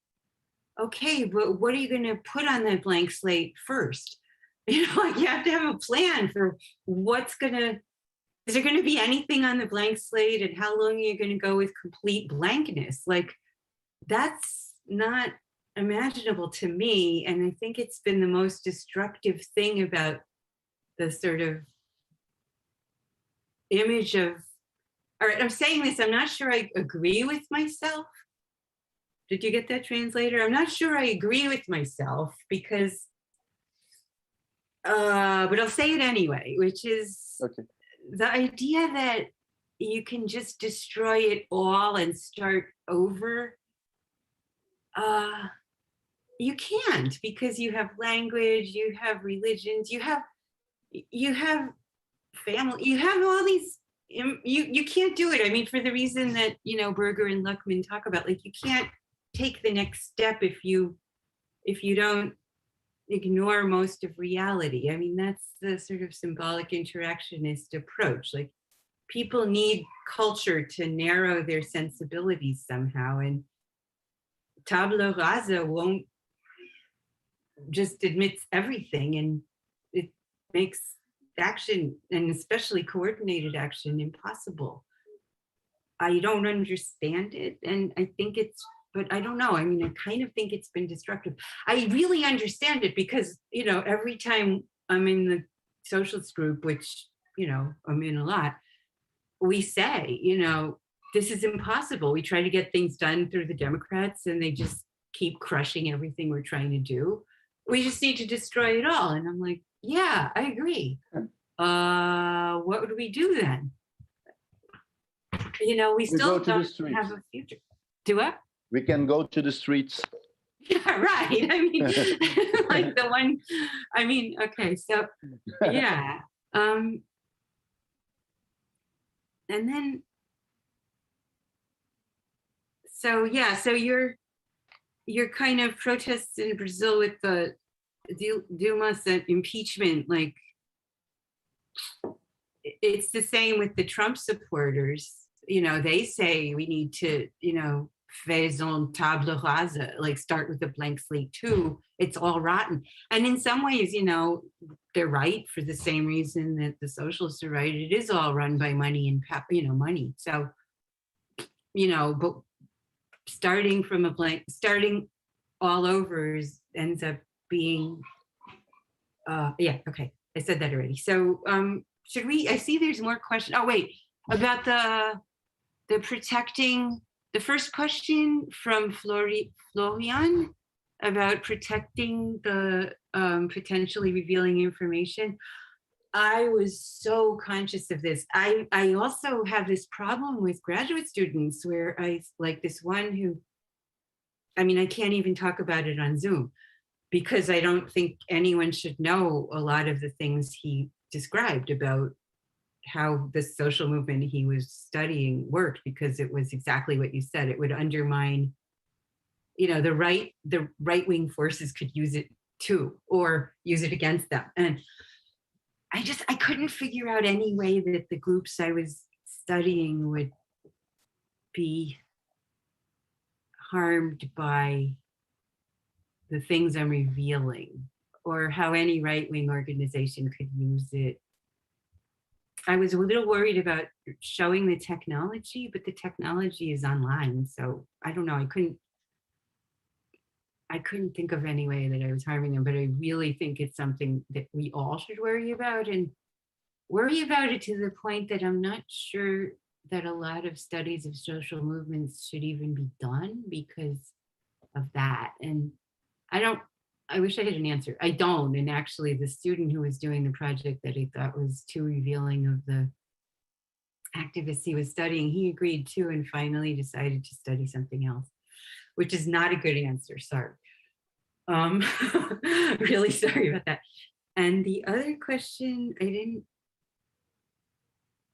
okay, but what are you going to put on that blank slate first? Like, you have to have a plan for is there going to be anything on the blank slate, and how long are you going to go with complete blankness? Like, that's not imaginable to me. And I think it's been the most destructive thing about the sort of image of, all right, I'm saying this, I'm not sure I agree with myself. Did you get that, translator? I'm not sure I agree with myself, because, but I'll say it anyway, which is, Okay. The idea that you can just destroy it all and start over. You can't, because you have language, you have religions, you have family, you have all these, you can't do it. I mean, for the reason that, Berger and Luckman talk about, like, you can't take the next step if you don't ignore most of reality. I mean, that's the sort of symbolic interactionist approach. Like, people need culture to narrow their sensibilities somehow, and tabula rasa won't just admits everything, and it makes action, and especially coordinated action, impossible. I don't understand it, and I think but I don't know. I mean, I kind of think it's been destructive. I really understand it because, every time I'm in the socialist group, which, I'm in a lot, we say, this is impossible. We try to get things done through the Democrats, and they just keep crushing everything we're trying to do. We just need to destroy it all. And I'm like, yeah, I agree. What would we do then? We still don't have a future. Do what? We can go to the streets. Yeah, right. I mean, like the one, I mean, okay, so yeah. And then, so yeah, so you're kind of protests in Brazil with the Dilma's impeachment, like, it's the same with the Trump supporters. They say we need to, faisons table rasa, like, start with a blank slate too. It's all rotten. And in some ways, they're right, for the same reason that the socialists are right. It is all run by money and money. So, but starting all over ends up being, yeah, okay. I said that already. So should we, I see there's more questions. Oh, wait, about the protecting, the first question from Florian about protecting the potentially revealing information. I was so conscious of this. I also have this problem with graduate students where I, like this one who, I mean, I can't even talk about it on Zoom because I don't think anyone should know a lot of the things he described about how the social movement he was studying worked, because it was exactly what you said. It would undermine, the right-wing forces could use it too, or use it against them. And I couldn't figure out any way that the groups I was studying would be harmed by the things I'm revealing, or how any right-wing organization could use it. I was a little worried about showing the technology, but the technology is online. So I don't know, I couldn't think of any way that I was harming them, but I really think it's something that we all should worry about. And worry about it to the point that I'm not sure that a lot of studies of social movements should even be done because of that. And I wish I had an answer. I don't. And actually the student who was doing the project that I thought was too revealing of the activists he was studying, he agreed to and finally decided to study something else, which is not a good answer, sorry. Really sorry about that. And the other question I didn't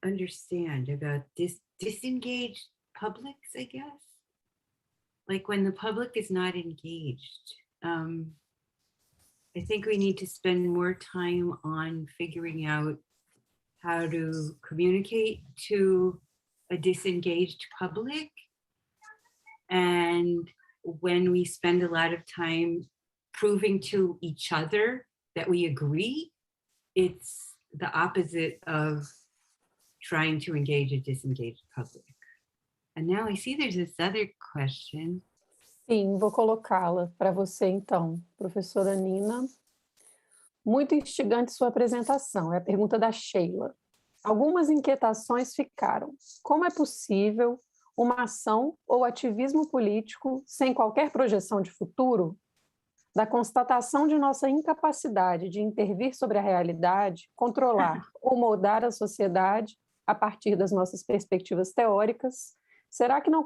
understand about disengaged publics, I guess. Like when the public is not engaged. I think we need to spend more time on figuring out how to communicate to a disengaged public. And when we spend a lot of time proving to each other that we agree, it's the opposite of trying to engage a disengaged public. And now I see there's this other question. Sim, vou colocá-la para você então, professora Nina. Muito instigante sua apresentação, é a pergunta da Sheila. Algumas inquietações ficaram. Como é possível uma ação ou ativismo político sem qualquer projeção de futuro? Da constatação de nossa incapacidade de intervir sobre a realidade, controlar ou moldar a sociedade a partir das nossas perspectivas teóricas, será que não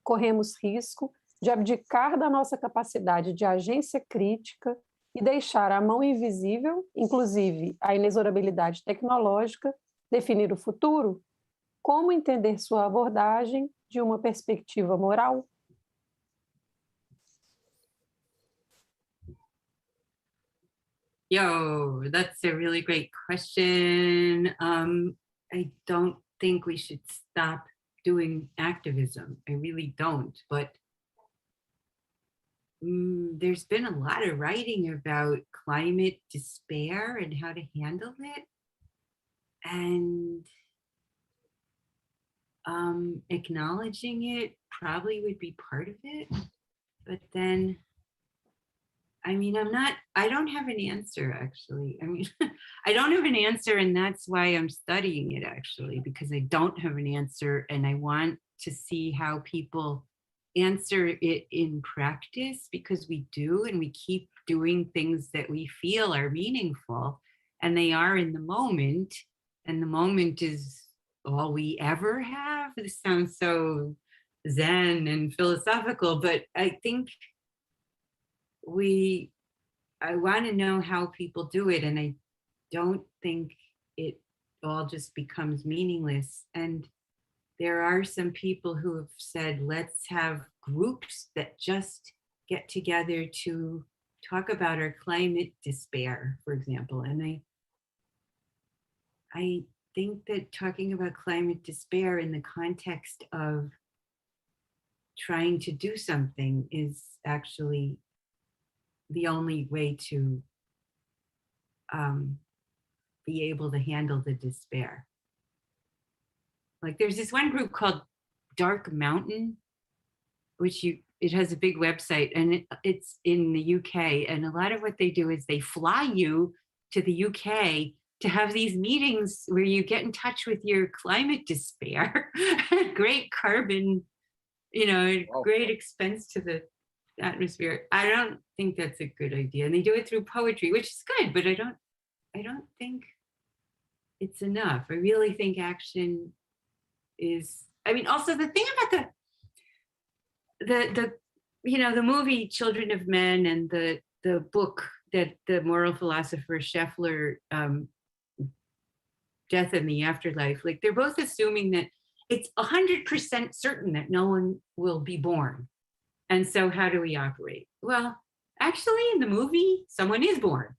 corremos risco de abdicar da nossa capacidade de agência crítica e deixar a mão invisível, inclusive a inexorabilidade tecnológica, definir o futuro? Como entender sua abordagem de uma perspectiva moral? Yo, that's a really great question. I don't think we should stop doing activism. I really don't, but there's been a lot of writing about climate despair and how to handle it. And acknowledging it probably would be part of it. But then, I mean, I don't have an answer, actually. I mean, I don't have an answer, and that's why I'm studying it, actually, because I don't have an answer, and I want to see how people answer it in practice, because we do, and we keep doing things that we feel are meaningful, and they are in the moment, and the moment is all we ever have. This sounds so Zen and philosophical, but I think I want to know how people do it, and I don't think it all just becomes meaningless. And there are some people who have said, let's have groups that just get together to talk about our climate despair, for example. And I think that talking about climate despair in the context of trying to do something is actually the only way to be able to handle the despair. Like there's this one group called Dark Mountain, which it has a big website, and it's in the UK. And a lot of what they do is they fly you to the UK to have these meetings where you get in touch with your climate despair. Great carbon, wow. Great expense to the atmosphere. I don't think that's a good idea. And they do it through poetry, which is good, but I don't think it's enough. I really think action is, I mean, also the thing about the movie Children of Men and the book that the moral philosopher Scheffler, Death and the Afterlife, like they're both assuming that it's 100% certain that no one will be born. And so how do we operate? Well, actually in the movie, someone is born,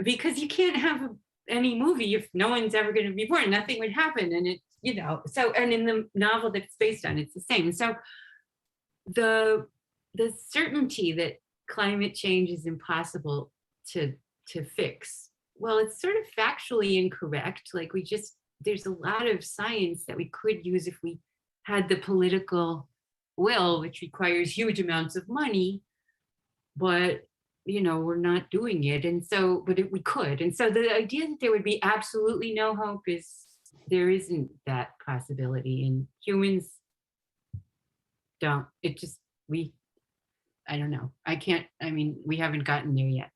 because you can't have any movie if no one's ever going to be born. Nothing would happen. And so, and in the novel that it's based on, it's the same. So the certainty that climate change is impossible to fix, well, it's sort of factually incorrect. Like there's a lot of science that we could use if we had the political will, which requires huge amounts of money. But we're not doing it. And so, but we could. And so the idea that there would be absolutely no hope there isn't that possibility. And humans don't, I don't know. We haven't gotten there yet.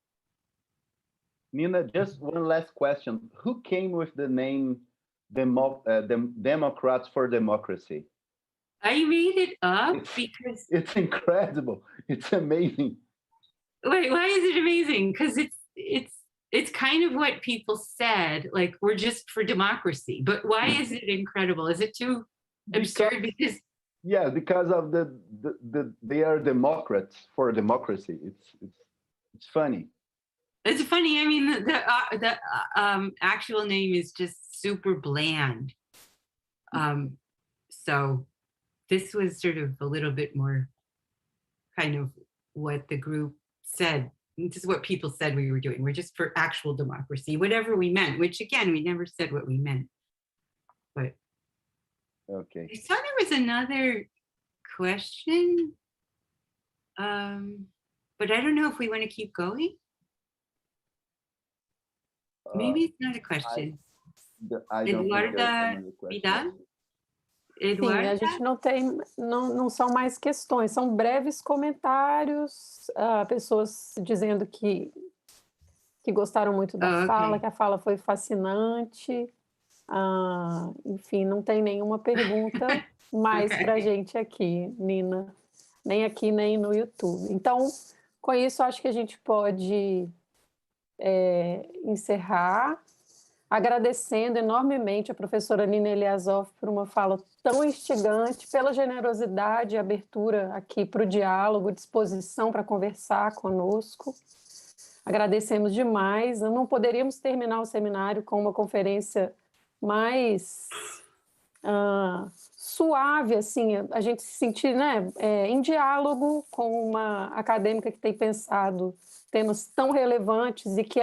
Nina, just one last question. Who came with the name Democrats for Democracy? I made it up because... It's incredible. It's amazing. Wait, why is it amazing? Because it's kind of what people said, like, we're just for democracy. But why is it incredible? Is it too absurd? Because of they are Democrats for democracy. It's funny. It's funny. I mean, the actual name is just super bland. So this was sort of a little bit more kind of what the group said. This is what people said we were doing. We're just for actual democracy, whatever we meant, which again, we never said what we meant. But okay. I saw there was another question. But I don't know if we want to keep going. Maybe it's not a question. Eduarda Vidal? Sim, a gente não são mais questões, são breves comentários, pessoas dizendo que gostaram muito da fala, que a fala foi fascinante. Enfim, não tem nenhuma pergunta mais para a gente aqui, Nina, nem aqui, nem no YouTube. Então, com isso, acho que a gente pode encerrar, agradecendo enormemente a professora Nina Eliasoph por uma fala tão instigante, pela generosidade e abertura aqui para o diálogo, disposição para conversar conosco. Agradecemos demais. Não poderíamos terminar o seminário com uma conferência mais suave, assim, a gente se sentir, né, em diálogo com uma acadêmica que tem pensado temas tão relevantes e que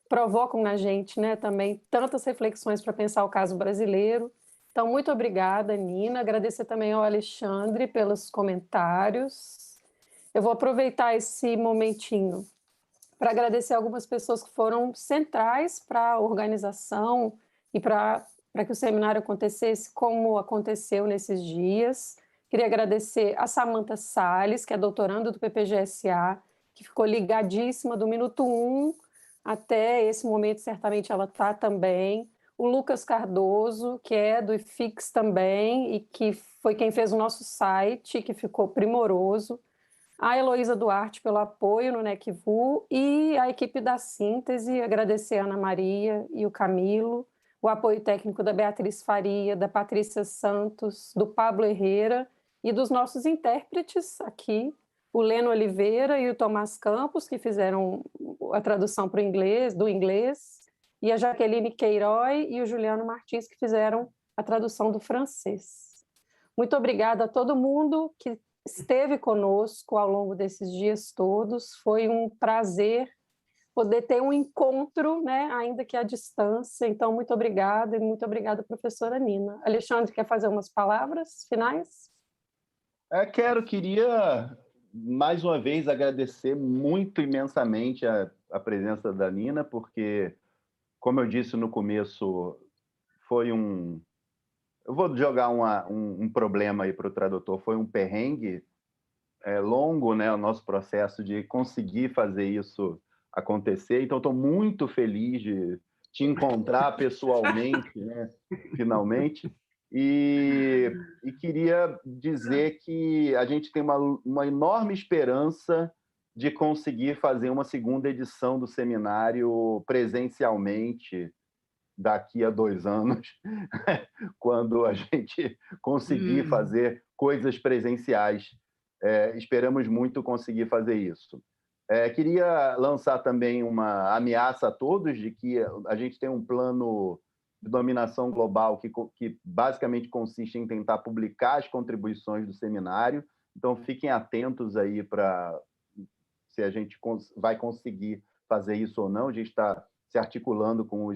provocam na gente, né, também tantas reflexões para pensar o caso brasileiro. Então, muito obrigada, Nina. Agradecer também ao Alexandre pelos comentários. Eu vou aproveitar esse momentinho para agradecer algumas pessoas que foram centrais para a organização e para que o seminário acontecesse como aconteceu nesses dias. Queria agradecer a Samantha Salles, que é doutoranda do PPGSA, que ficou ligadíssima do minuto 1 até esse momento, certamente ela está também. O Lucas Cardoso, que é do IFIX também, e que foi quem fez o nosso site, que ficou primoroso. A Heloísa Duarte pelo apoio no NECVU e a equipe da Síntese, agradecer a Ana Maria e o Camilo, o apoio técnico da Beatriz Faria, da Patrícia Santos, do Pablo Herrera e dos nossos intérpretes aqui, o Leno Oliveira e o Tomás Campos, que fizeram a tradução para o inglês, do inglês, e a Jaqueline Queiroy e o Juliano Martins, que fizeram a tradução do francês. Muito obrigada a todo mundo que esteve conosco ao longo desses dias todos. Foi um prazer poder ter um encontro, né, ainda que à distância. Então, muito obrigada, e muito obrigada, professora Nina. Alexandre, quer fazer umas palavras finais? Queria mais uma vez agradecer muito imensamente a presença da Nina, porque, como eu disse no começo, foi eu vou jogar um problema aí para o tradutor, foi um perrengue longo, né, o nosso processo de conseguir fazer isso acontecer. Então, estou muito feliz de te encontrar pessoalmente, né, finalmente. E queria dizer que a gente tem uma enorme esperança de conseguir fazer uma segunda edição do seminário presencialmente daqui a 2 anos, quando a gente conseguir fazer coisas presenciais. Esperamos muito conseguir fazer isso. Queria lançar também uma ameaça a todos de que a gente tem um plano de dominação global que basicamente consiste em tentar publicar as contribuições do seminário. Então, fiquem atentos aí para se a gente vai conseguir fazer isso ou não. A gente está se articulando com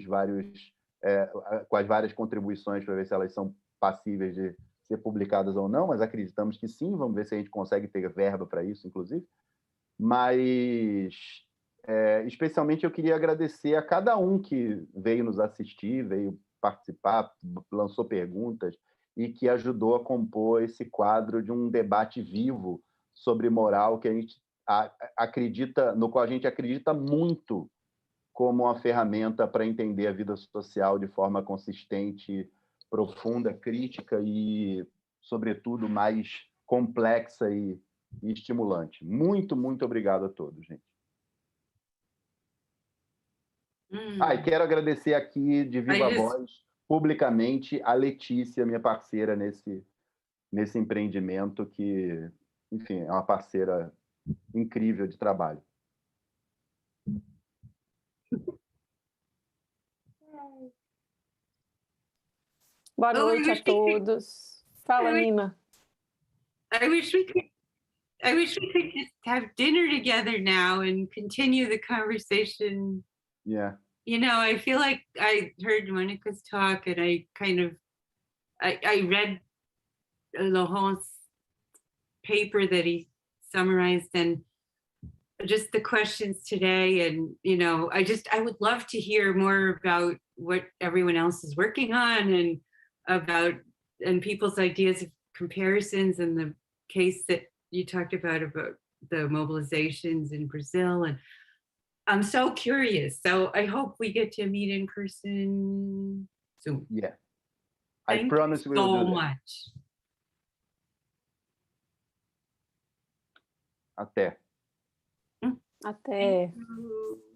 com as várias contribuições para ver se elas são passíveis de ser publicadas ou não, mas acreditamos que sim. Vamos ver se a gente consegue ter verba para isso, inclusive. Mas Especialmente eu queria agradecer a cada um que veio nos assistir, veio participar, lançou perguntas e que ajudou a compor esse quadro de um debate vivo sobre moral que a gente acredita, no qual a gente acredita muito como uma ferramenta para entender a vida social de forma consistente, profunda, crítica e, sobretudo, mais complexa e estimulante. Muito, muito obrigado a todos, gente. E quero agradecer aqui, de viva voz, publicamente, a Letícia, minha parceira nesse empreendimento, que, enfim, é uma parceira incrível de trabalho. Boa noite a todos. Fala, Nina. I wish we could just have dinner together now and continue the conversation. Yeah. You know, I feel like I heard Monica's talk, and I read Laurent's paper that he summarized, and just the questions today. And, you know, I would love to hear more about what everyone else is working on and people's ideas of comparisons, and the case that you talked about the mobilizations in Brazil. And I'm so curious. So I hope we get to meet in person soon. Yeah. I promise we will do that. So much. Até. Até. Thank you.